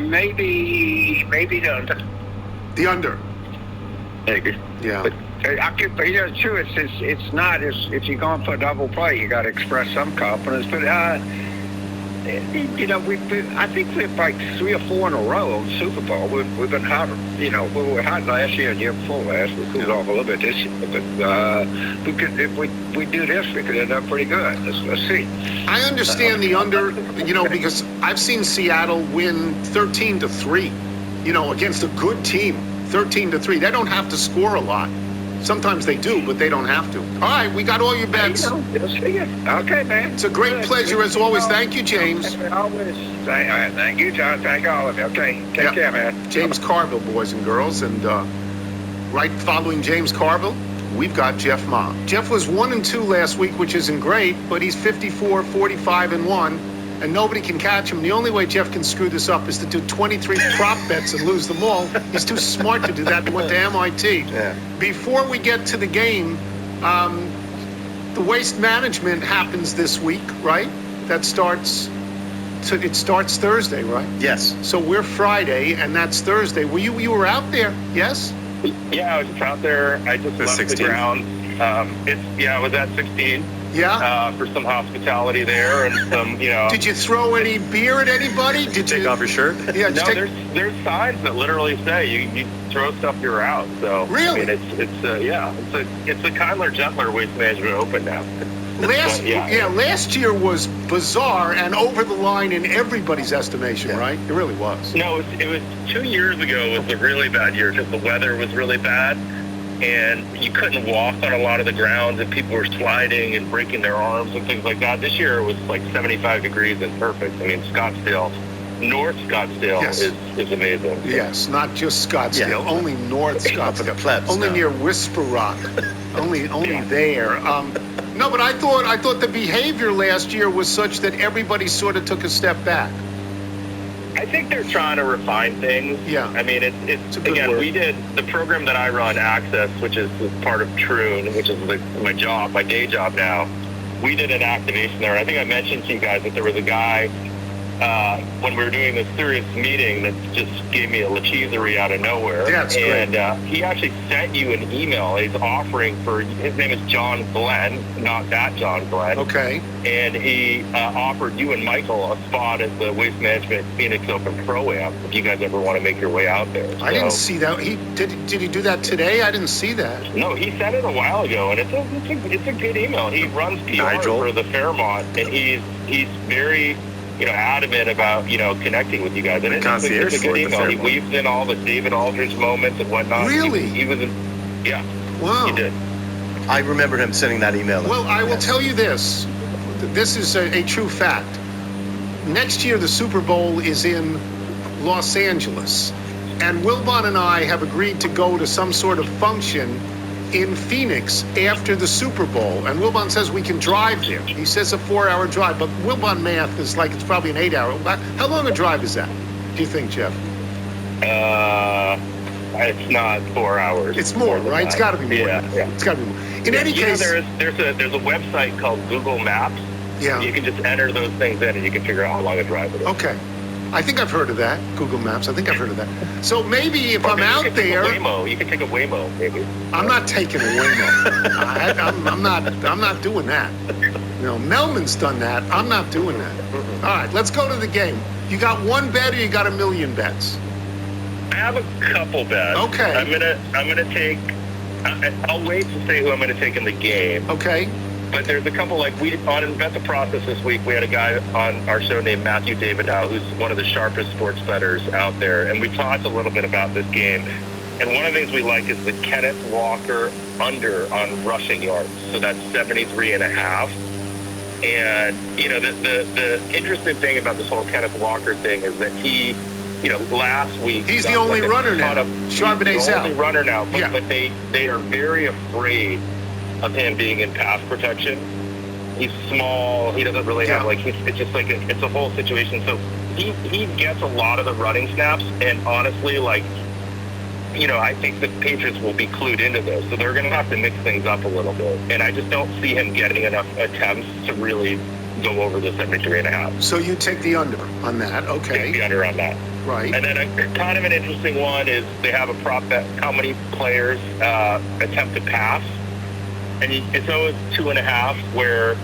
Maybe the under. The under. Maybe. Yeah. But true. It's not. If you're going for a double play, you got to express some confidence. But I think we're like 3 or 4 in a row on Super Bowl. We've been hot. We were hot last year and the year before last. We cooled off a little bit this year, but if we do this, we could end up pretty good. Let's see. I understand the under, because I've seen Seattle win 13-3. Against a good team, 13-3. They don't have to score a lot. Sometimes they do, but they don't have to. All right, we got all your bets. Okay, man. It's a great pleasure as always. Thank you, James. Always. Thank you, John. Thank all of you. Okay, take care, man. James Carville, boys and girls, and right following James Carville, we've got Jeff Ma. Jeff was 1-2 last week, which isn't great, but he's 54, 45, and 1. And nobody can catch him. The only way Jeff can screw this up is to do 23 prop bets and lose them all. He's too smart to do that. He went to MIT. Yeah. Before we get to the game, the waste management happens this week, right? It starts Thursday, right? Yes. So we're Friday, and that's Thursday. You were out there, yes? Yeah, I was just out there. I just left 16. the ground. I was at 16. Yeah. For some hospitality there and some, Did you throw any beer at anybody? Did Take off your shirt? Yeah. No, there's signs that literally say you throw stuff, you're out. So really, I mean, it's a kindler, gentler Waste Management Open now. Last year was bizarre and over the line in everybody's estimation, right? It really was. No, it was 2 years ago. It was a really bad year because the weather was really bad. And you couldn't walk on a lot of the grounds, and people were sliding and breaking their arms and things like that. This year it was like 75 degrees and perfect. I mean, North Scottsdale is amazing. Yes, not just Scottsdale, only North Scottsdale, only near Whisper Rock, only there. No, but I thought the behavior last year was such that everybody sort of took a step back. I think they're trying to refine things. Yeah. I mean, it's again, we did the program that I run, Access, which is part of Troon, which is my day job now. We did an activation there. I think I mentioned to you guys that there was a guy when we were doing this serious meeting that just gave me a lacheserie out of nowhere. Yeah, that's great. And he actually sent you an email. He's offering his name is John Glenn, not that John Glenn. Okay. And he offered you and Michael a spot at the Waste Management Phoenix Open Pro-Am if you guys ever want to make your way out there. I didn't see that. Did he do that today? I didn't see that. No, he sent it a while ago, and it's a good email. He runs PR for the Fairmont, and he's very adamant about, connecting with you guys. And it's a good email. He weaves in all the David Aldridge moments and whatnot. Really? He was yeah. Wow. He did. I remember him sending that email. Well, I will tell you this. This is a true fact. Next year, the Super Bowl is in Los Angeles. And Wilbon and I have agreed to go to some sort of function in Phoenix after the Super Bowl. And Wilbon says we can drive there. He says a 4-hour drive, but Wilbon math is like it's probably an 8-hour. How long a drive is that, do you think, Jeff? It's not 4 hours. It's more, right? It's got to be more. Yeah. It's got to be more. In any case, there's a website called Google Maps. Yeah. You can just enter those things in, and you can figure out how long a drive it is. Okay. I think I've heard of that. Google Maps. I think I've heard of that. So maybe if I'm out there, you can take a Waymo, maybe. I'm not taking a Waymo. I'm not doing that. Melman's done that. I'm not doing that. Mm-hmm. All right, let's go to the game. You got one bet, or you got a million bets? I have a couple bets. Okay. I'm gonna take. I'll wait to say who I'm gonna take in the game. Okay. But there's a couple, on Invent the Process this week, we had a guy on our show named Matthew Davidow, who's one of the sharpest sports bettors out there. And we talked a little bit about this game. And one of the things we like is the Kenneth Walker under on rushing yards. So that's 73.5. And, the interesting thing about this whole Kenneth Walker thing is that he, last week... He's the only runner now. Charbonnet's out. He's the only runner now. Yeah. But they are very afraid of him being in pass protection. He's small. He doesn't really have it's just like it's a whole situation. So he gets a lot of the running snaps, and honestly, I think the Patriots will be clued into this. So they're going to have to mix things up a little bit. And I just don't see him getting enough attempts to really go over the 73.5. So you take the under on that. Okay. Take the under on that. Right. And then kind of an interesting one is they have a prop bet how many players attempt to pass. And it's always 2.5, where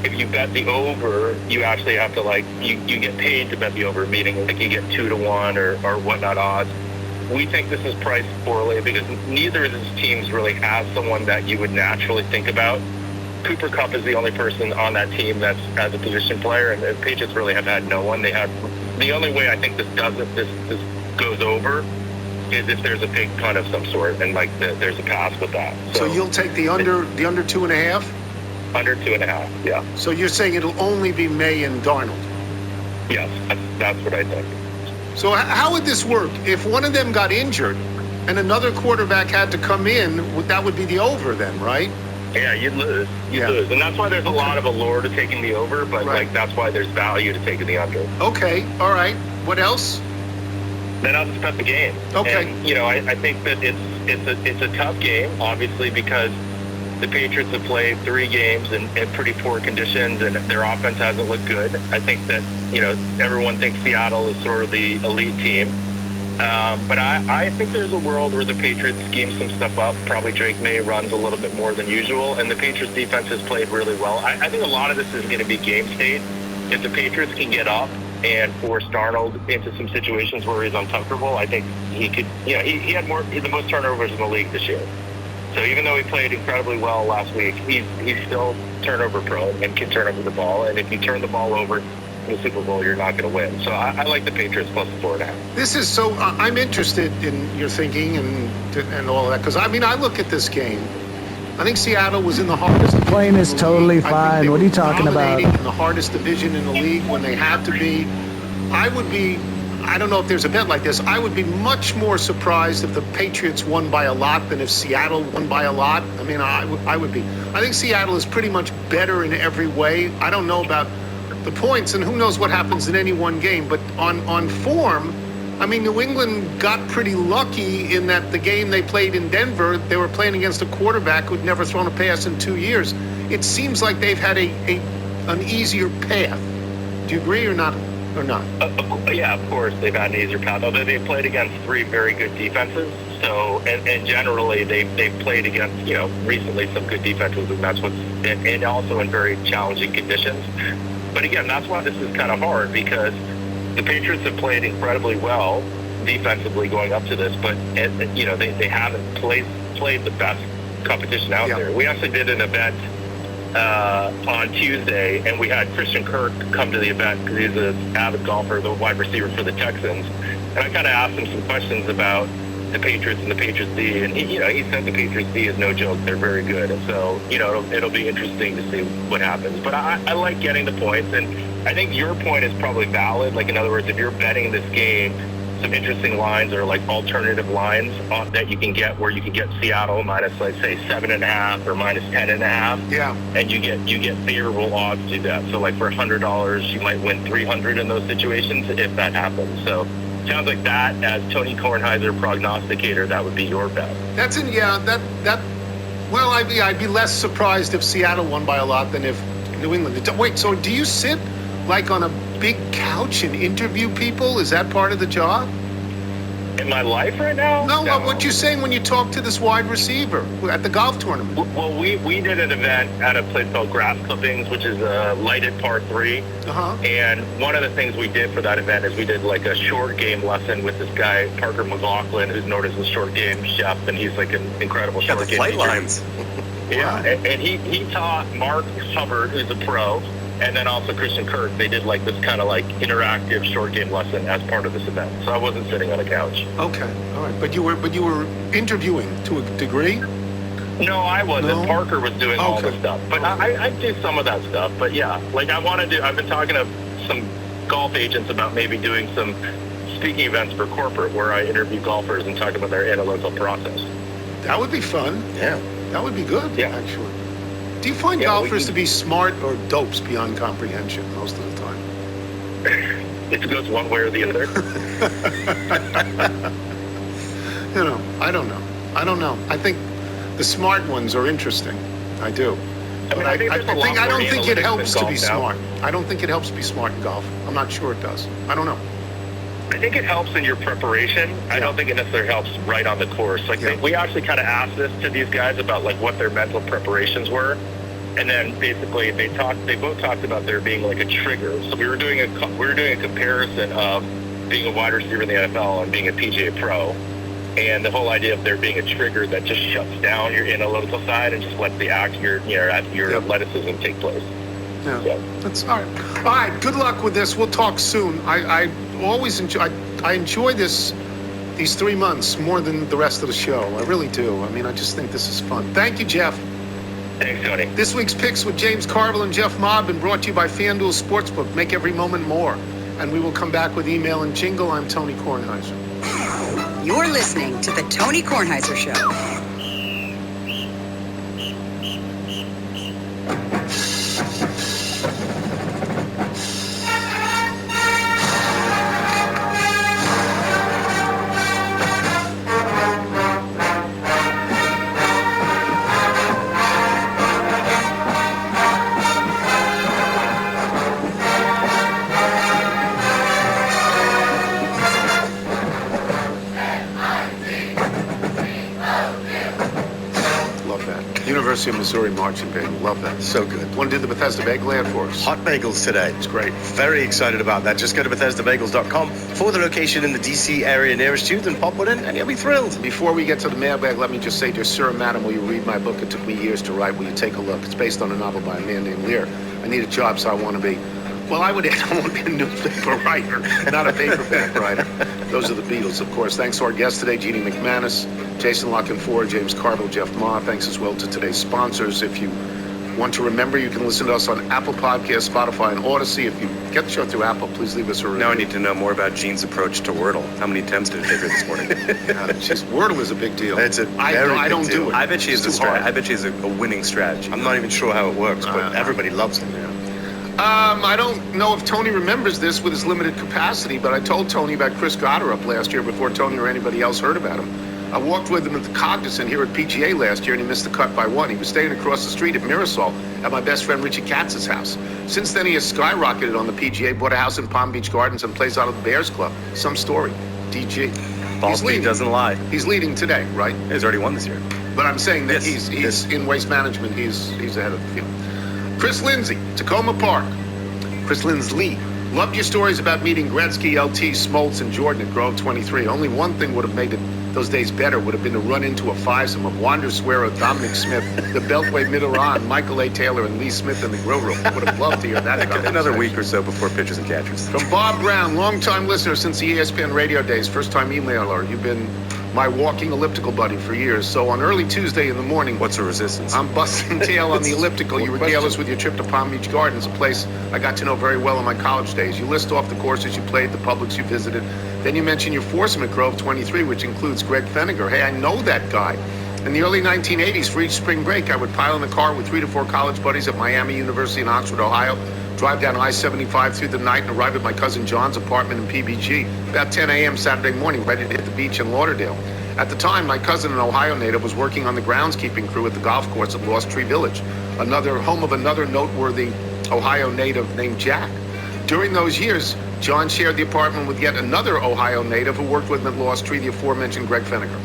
if you bet the over, you actually have to you get paid to bet the over, meaning you get 2-1 or whatnot odds. We think this is priced poorly because neither of these teams really has someone that you would naturally think about. Cooper Kupp is the only person on that team that's as a position player, and the Patriots really have had no one. They have the only way I think this goes over is if there's a big punt of some sort, and there's a pass with that. So you'll take the under 2.5? Under 2.5, yeah. So you're saying it'll only be May and Darnold? Yes, that's what I think. So how would this work? If one of them got injured and another quarterback had to come in, that would be the over then, right? Yeah, you'd lose. You'd lose. And that's why there's a lot of allure to taking the over, but that's why there's value to taking the under. Okay, all right. What else? Then I'll just bet the game. Okay. And, I think that it's a tough game, obviously, because the Patriots have played 3 games in pretty poor conditions, and their offense hasn't looked good. I think that, everyone thinks Seattle is sort of the elite team. But I think there's a world where the Patriots scheme some stuff up. Probably Drake May runs a little bit more than usual, and the Patriots defense has played really well. I think a lot of this is going to be game state. If the Patriots can get up and force Darnold into some situations where he's uncomfortable, I think he could, he had the most turnovers in the league this year. So even though he played incredibly well last week, he's still turnover prone and can turn over the ball. And if you turn the ball over in the Super Bowl, you're not going to win. So I like the Patriots plus the 4.5. This is so, I'm interested in your thinking and all that, because I look at this game. I think Seattle was in the hardest. The plane is totally fine. What are you talking about? In the hardest division in the league when they had to be. I don't know if there's a bet like this. I would be much more surprised if the Patriots won by a lot than if Seattle won by a lot. I would be. I think Seattle is pretty much better in every way. I don't know about the points, and who knows what happens in any one game. But on form, New England got pretty lucky in that the game they played in Denver, they were playing against a quarterback who'd never thrown a pass in 2 years. It seems like they've had an easier path. Do you agree or not? Yeah, of course they've had an easier path. Although they've played against 3 very good defenses. So, and generally they've played against, recently some good defenses, and that's and also in very challenging conditions. But again, that's why this is kind of hard, because the Patriots have played incredibly well defensively going up to this, but they haven't played the best competition out there. We actually did an event on Tuesday, and we had Christian Kirk come to the event because he's an avid golfer, the wide receiver for the Texans. And I kind of asked him some questions about the Patriots and the Patriots D, and he said the Patriots D is no joke. They're very good, and so it'll be interesting to see what happens. But I like getting the points, and I think your point is probably valid. Like, in other words, if you're betting this game, some interesting lines or like alternative lines that you can get, where you can get Seattle minus, like, say 7.5 or minus 10.5. Yeah. And you get favorable odds to do that. So like for $100, you might win 300 in those situations if that happens. So sounds like that, as Tony Kornheiser prognosticator, that would be your bet. Well, I'd be less surprised if Seattle won by a lot than if New England. Wait, so do you sit like on a big couch and interview people? Is that part of the job? In my life right now? No, what you're saying when you talk to this wide receiver at the golf tournament. Well, we did an event at a place called Grass Clippings, which is a lighted par 3. Uh-huh. And one of the things we did for that event is we did like a short game lesson with this guy, Parker McLaughlin, who's known as the short game chef, and he's like an incredible short game flight teacher. lines. Yeah, and he taught Mark Hubbard, who's a pro, and then also Christian Kirk. They did like this kind of like interactive short game lesson as part of this event. So I wasn't sitting on a couch. Okay, all right, but you were interviewing to a degree. No, I wasn't. No? Parker was doing all the stuff, but I do some of that stuff. But yeah, like I've been talking to some golf agents about maybe doing some speaking events for corporate where I interview golfers and talk about their analytical process. That would be fun. Yeah. That would be good, actually. Do you find golfers to be smart or dopes beyond comprehension most of the time? It goes one way or the other. I don't know. I think the smart ones are interesting. I do. But I don't think it helps to be smart. I don't think it helps to be smart in golf. I'm not sure it does. I don't know. I think it helps in your preparation. I don't think it necessarily helps right on the course. Like we actually kind of asked this to these guys about like what their mental preparations were, and then basically they both talked about there being like a trigger. So we were doing a comparison of being a wide receiver in the NFL and being a PGA pro, and the whole idea of there being a trigger that just shuts down your analytical side and just lets your athleticism take place. Yeah. That's all right. All right. Good luck with this. We'll talk soon. I always enjoy. I enjoy these 3 months more than the rest of the show. I really do. I mean, I just think this is fun. Thank you, Jeff. Thanks, Tony. This week's Picks with James Carville and Jeff Ma have been brought to you by FanDuel Sportsbook. Make every moment more. And we will come back with email and jingle. I'm Tony Kornheiser. You're listening to the Tony Kornheiser Show. University of Missouri marching bagel. Love that. So good. Want to do the Bethesda Bagel ad for us? Hot bagels today. It's great. Very excited about that. Just go to BethesdaBagels.com for the location in the DC area nearest you, then pop one in and you'll be thrilled. Before we get to the mailbag, let me just say, dear sir and madam, will you read my book? It took me years to write. Will you take a look? It's based on a novel by a man named Lear. I need a job, so I want to be. Well, I would add, I want to be a newspaper writer, not a paperback writer. Those are the Beatles, of course. Thanks to our guests today, Jeannie McManus, Jason Lockenford, James Carville, Jeff Ma. Thanks as well to today's sponsors. If you want to remember, you can listen to us on Apple Podcasts, Spotify, and Odyssey. If you get the show through Apple, please leave us a review. Now I need to know more about Jean's approach to Wordle. How many attempts did it take her this morning? Wordle is a big deal. It's a I don't do it. I bet she has a winning strategy. I'm not even sure how it works, but everybody loves it. Yeah. I don't know if Tony remembers this with his limited capacity, but I told Tony about Chris Gotterup last year before Tony or anybody else heard about him. I walked with him at the Cognizant here at PGA last year, and he missed the cut by one. He was staying across the street at Mirasol at my best friend Richie Katz's house. Since then, he has skyrocketed on the PGA, bought a house in Palm Beach Gardens, and plays out of the Bears Club. Some story. DG. Ball speed doesn't lie. He's leading today, right? He's already won this year. But I'm saying that he's in waste management. He's ahead of the field. Chris Lindsay, Tacoma Park. Chris Lindsley. Loved your stories about meeting Gretzky, LT, Smoltz, and Jordan at Grove 23. Only one thing would have made it those days better would have been to run into a fivesome of Wander Suero, Dominic Smith, the Beltway Middleron, Michael A. Taylor, and Lee Smith in the grill room. Would have loved to hear that. Another week or so before pitchers and catchers. From Bob Brown, longtime listener since the ESPN radio days, first-time emailer. You've been my walking elliptical buddy for years. So on early Tuesday in the morning, what's the resistance? I'm busting tail on the elliptical. You regale us with your trip to Palm Beach Gardens, a place I got to know very well in my college days. You list off the courses you played, the publics you visited. Then you mention your foursome at Grove 23, which includes Greg Feniger. Hey, I know that guy. In the early 1980s, for each spring break, I would pile in the car with 3 to 4 college buddies at Miami University in Oxford, Ohio, drive down I-75 through the night and arrive at my cousin John's apartment in PBG about 10 a.m. Saturday morning, ready to hit the beach in Lauderdale. At the time, my cousin, an Ohio native, was working on the groundskeeping crew at the golf course at Lost Tree Village, home of another noteworthy Ohio native named Jack. During those years, John shared the apartment with yet another Ohio native who worked with him at Lost Tree, the aforementioned Greg Feniger.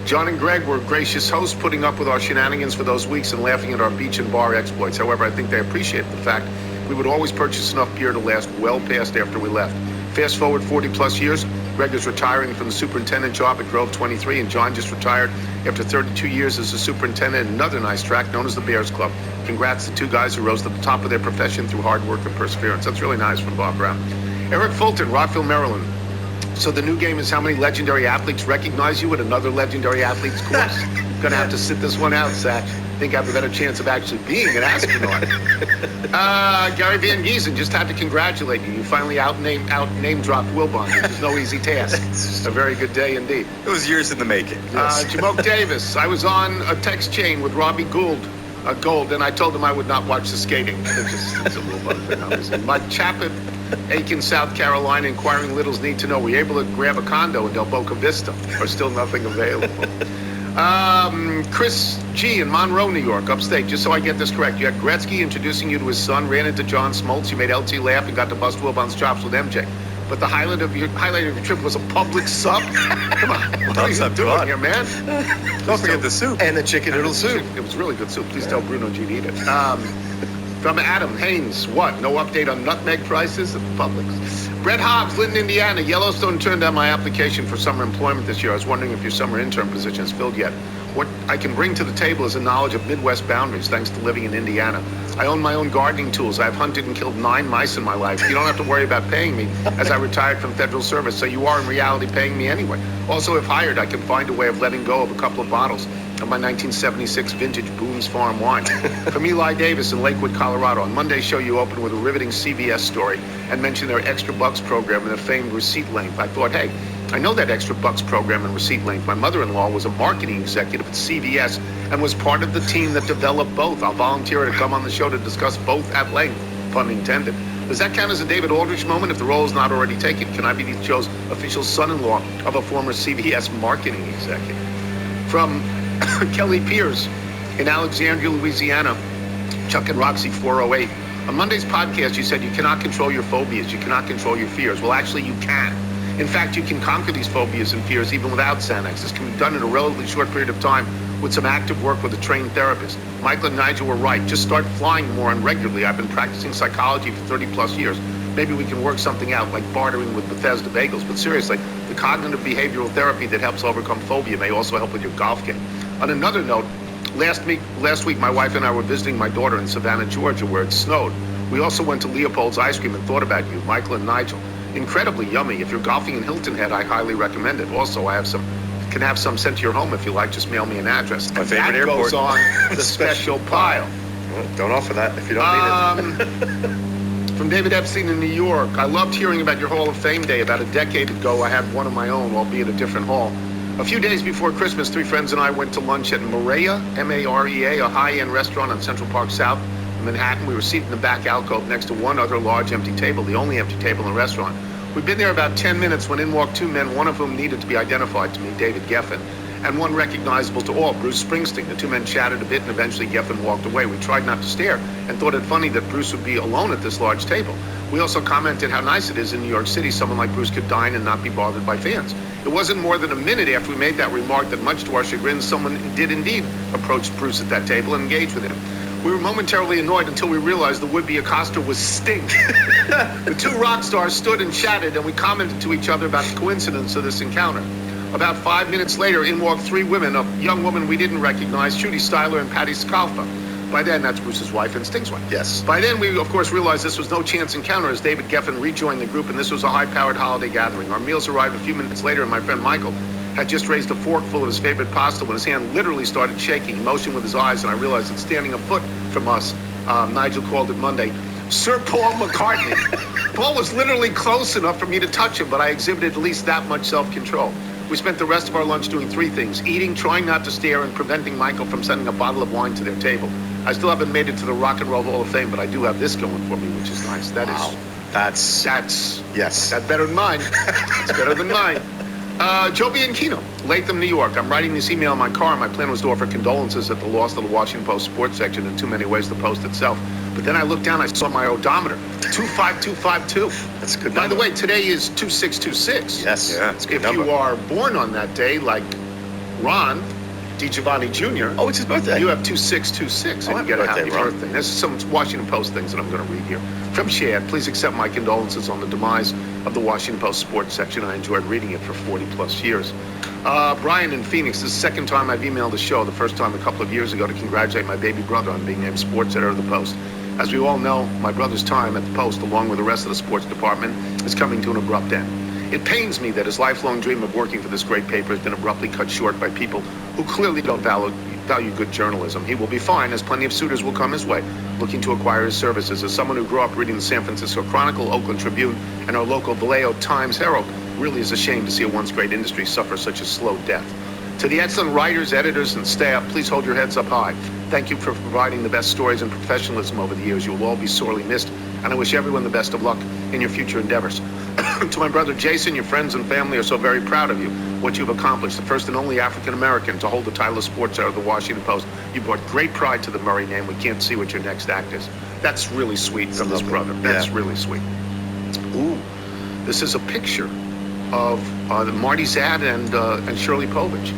John and Greg were gracious hosts, putting up with our shenanigans for those weeks and laughing at our beach and bar exploits. However, I think they appreciated the fact we would always purchase enough beer to last well past after we left. Fast forward 40-plus years, Greg is retiring from the superintendent job at Grove 23, and John just retired after 32 years as a superintendent at another nice track known as the Bears Club. Congrats to two guys who rose to the top of their profession through hard work and perseverance. That's really nice from Bob Brown. Eric Fulton, Rockville, Maryland. So the new game is how many legendary athletes recognize you at another legendary athlete's course. Gonna have to sit this one out, Zach. I think I have a better chance of actually being an astronaut. Gary Van Giesen, just had to congratulate you. You finally out-name dropped Wilbon, which is no easy task. A very good day indeed. It was years in the making. Yes. Jamoke Davis, I was on a text chain with Robbie Gould, and I told him I would not watch the skating. It's a little thing, obviously. My chap at Aiken, South Carolina, inquiring littles need to know, were you able to grab a condo in Del Boca Vista, or still nothing available? Chris G. in Monroe, New York, upstate. Just so I get this correct, you had Gretzky introducing you to his son, ran into John Smoltz, you made LT laugh and got to bust Wilbon's chops with MJ. But the highlight of your trip was a public sub? Come on, what are you doing here, man? Don't forget the soup. And the chicken noodle soup. It was really good soup. Please tell Bruno G to eat it. From Adam Haynes, what? No update on nutmeg prices at the Publix? Brett Hobbs, Linton, Indiana. Yellowstone turned down my application for summer employment this year. I was wondering if your summer intern position is filled yet. What I can bring to the table is a knowledge of Midwest boundaries, thanks to living in Indiana. I own my own gardening tools. I've hunted and killed 9 mice in my life. You don't have to worry about paying me, as I retired from federal service, so you are in reality paying me anyway. Also, if hired, I can find a way of letting go of a couple of bottles of my 1976 vintage Boone's Farm wine. From Eli Davis in Lakewood, Colorado. On Monday's show, you opened with a riveting CVS story and mentioned their Extra Bucks program and the famed receipt length. I thought, hey, I know that Extra Bucks program and receipt length. My mother-in-law was a marketing executive at CVS and was part of the team that developed both. I'll volunteer to come on the show to discuss both at length, pun intended. Does that count as a David Aldrich moment if the role is not already taken? Can I be the show's official son-in-law of a former CVS marketing executive? From Kelly Pierce in Alexandria, Louisiana, Chuck and Roxy 408. On Monday's podcast, you said you cannot control your phobias. You cannot control your fears. Well, actually, you can. In fact, you can conquer these phobias and fears even without Xanax. This can be done in a relatively short period of time with some active work with a trained therapist. Michael and Nigel were right. Just start flying more and regularly. I've been practicing psychology for 30 plus years. Maybe we can work something out like bartering with Bethesda Bagels. But seriously, the cognitive behavioral therapy that helps overcome phobia may also help with your golf game. On another note, last week my wife and I were visiting my daughter in Savannah, Georgia, where it snowed. We also went to Leopold's Ice Cream and thought about you, Michael and Nigel. Incredibly yummy. If you're golfing in Hilton Head, I highly recommend it. Also, I can have some sent to your home if you like. Just mail me an address. My favorite airport. That goes on the special pile. Well, don't offer that if you don't need it. From David Epstein in New York. I loved hearing about your Hall of Fame day. About a decade ago, I had one of my own, albeit a different hall. A few days before Christmas, 3 friends and I went to lunch at Marea, M-A-R-E-A, a high-end restaurant on Central Park South in Manhattan. We were seated in the back alcove next to one other large empty table, the only empty table in the restaurant. We'd been there about 10 minutes when in walked 2 men, one of whom needed to be identified to me, David Geffen, and one recognizable to all, Bruce Springsteen. The 2 men chatted a bit, and eventually Geffen walked away. We tried not to stare and thought it funny that Bruce would be alone at this large table. We also commented how nice it is in New York City someone like Bruce could dine and not be bothered by fans. It wasn't more than a minute after we made that remark that, much to our chagrin, someone did indeed approach Bruce at that table and engage with him. We were momentarily annoyed until we realized the would-be accoster was Sting. The 2 rock stars stood and chatted, and we commented to each other about the coincidence of this encounter. About 5 minutes later, in walked three women, a young woman we didn't recognize, Judy Styler and Patty Scalfa. By then, that's Bruce's wife and Sting's wife. Yes. By then, we, of course, realized this was no chance encounter as David Geffen rejoined the group, and this was a high-powered holiday gathering. Our meals arrived a few minutes later, and my friend Michael had just raised a fork full of his favorite pasta when his hand literally started shaking. He motioned with his eyes, and I realized that standing a foot from us, Nigel called it Monday, Sir Paul McCartney. Paul was literally close enough for me to touch him, but I exhibited at least that much self-control. We spent the rest of our lunch doing three things: eating, trying not to stare, and preventing Michael from sending a bottle of wine to their table. I still haven't made it to the Rock and Roll Hall of Fame, but I do have this going for me, which is nice. That's yes. That's better than mine. It's better than mine. Joe Bianchino, Latham, New York. I'm writing this email in my car. My plan was to offer condolences at the loss of the Washington Post sports section in too many ways the Post itself. But then I looked down, I saw my odometer, 25252. That's a good By number. the way, today is 2626. Yes. Yeah, it's a good If number. you are born on that day, like Ron DiGiovanni Jr., Oh, it's his birthday. you have 2626, and Oh, you get a happy happy birthday, Ron. birthday. There's some Washington Post things that I'm going to read here. From Shad, please accept my condolences on the demise of the Washington Post sports section. I enjoyed reading it for 40 plus years. Brian in Phoenix, this is the second time I've emailed the show. The first time a couple of years ago to congratulate my baby brother on being named sports editor of the Post. As we all know, my brother's time at the Post, along with the rest of the sports department, is coming to an abrupt end. It pains me that his lifelong dream of working for this great paper has been abruptly cut short by people who clearly don't value good journalism. He will be fine, as plenty of suitors will come his way, looking to acquire his services. As someone who grew up reading the San Francisco Chronicle, Oakland Tribune, and our local Vallejo Times Herald, really is a shame to see a once great industry suffer such a slow death. To the excellent writers, editors, and staff, please hold your heads up high. Thank you for providing the best stories and professionalism over the years. You will all be sorely missed, and I wish everyone the best of luck in your future endeavors. To my brother Jason, your friends and family are so very proud of you, what you've accomplished. The first and only African-American to hold the title of sports editor of the Washington Post. You brought great pride to the Murray name. We can't see what your next act is. That's really sweet from this brother. That's really sweet. Ooh, this is a picture of Marty Zadd and Shirley Povich.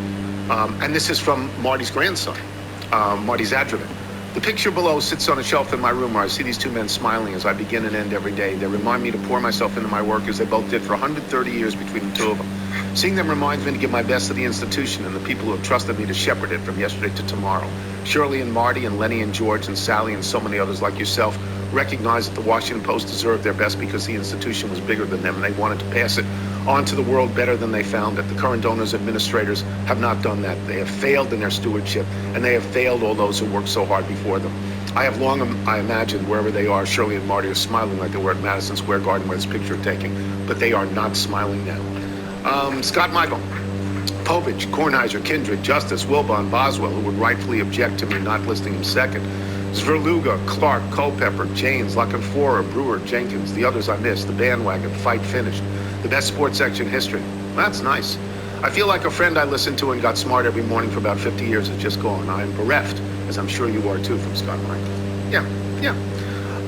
And this is from Marty's grandson, Marty Zadrovic. The picture below sits on a shelf in my room where I see these two men smiling as I begin and end every day. They remind me to pour myself into my work as they both did for 130 years between the two of them. Seeing them reminds me to give my best to the institution and the people who have trusted me to shepherd it from yesterday to tomorrow. Shirley and Marty and Lenny and George and Sally and so many others like yourself recognize that the Washington Post deserved their best because the institution was bigger than them and they wanted to pass it on to the world better than they found it. The current owners, administrators have not done that. They have failed in their stewardship, and they have failed all those who worked so hard before them. I have long, I imagined wherever they are, Shirley and Marty are smiling like they were at Madison Square Garden where this picture is taken, but they are not smiling now. Scott Michael, Povich, Kornheiser, Kindred, Justice, Wilbon, Boswell, who would rightfully object to me not listing him second, Zverluga, Clark, Culpepper, James, Lockenforer, Brewer, Jenkins, the others I missed, the bandwagon, fight finished, the best sports section in history. That's nice. I feel like a friend I listened to and got smart every morning for about 50 years is just gone. I am bereft, as I'm sure you are too, from Scott Michael. Yeah.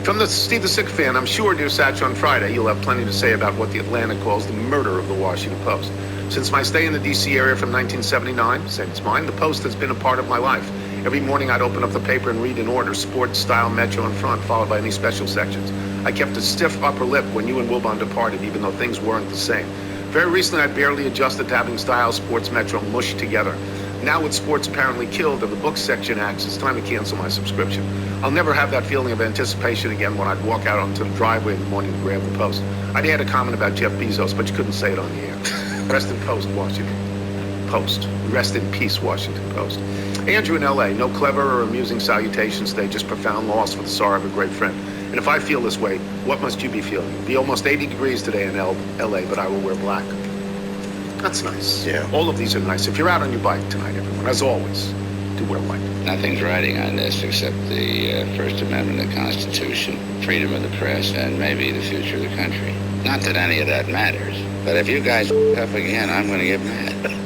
From the Steve the Sick fan, I'm sure, dear Satch, on Friday, you'll have plenty to say about what the Atlantic calls the murder of the Washington Post. Since my stay in the D.C. area from 1979, same as mine, the Post has been a part of my life. Every morning I'd open up the paper and read in order, sports, style, metro, and front, followed by any special sections. I kept a stiff upper lip when you and Wilbon departed, even though things weren't the same. Very recently, I barely adjusted to having style, sports, metro mushed together. Now with sports apparently killed and the book section acts, it's time to cancel my subscription. I'll never have that feeling of anticipation again when I'd walk out onto the driveway in the morning to grab the Post. I'd add a comment about Jeff Bezos, but you couldn't say it on the air. Rest in Post, Washington Post. Rest in peace, Washington Post. Andrew in L.A., no clever or amusing salutations today, just profound loss for the sorrow of a great friend. And if I feel this way, what must you be feeling? It'll be almost 80 degrees today in L.A., but I will wear black. That's nice. Yeah. All of these are nice. If you're out on your bike tonight, everyone, as always, do wear white. Nothing's riding on this except the First Amendment of the Constitution, freedom of the press, and maybe the future of the country. Not that any of that matters, but if you guys up again, I'm going to get mad.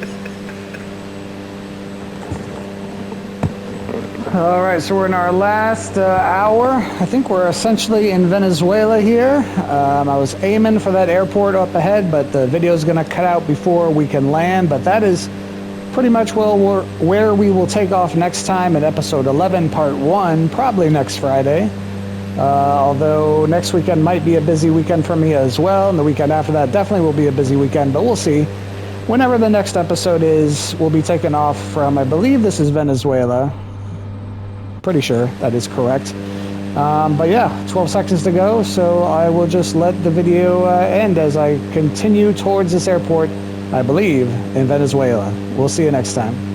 All right, so we're in our last hour. I think we're essentially in Venezuela here. I was aiming for that airport up ahead, but the video is going to cut out before we can land. But that is pretty much where we will take off next time at episode 11, part 1, probably next Friday. Although next weekend might be a busy weekend for me as well, and the weekend after that definitely will be a busy weekend, but we'll see. whenever the next episode is, we'll be taking off from, I believe this is Venezuela. Pretty sure that is correct. But yeah, 12 seconds to go, so I will just let the video end as I continue towards this airport, I believe, in Venezuela. We'll see you next time.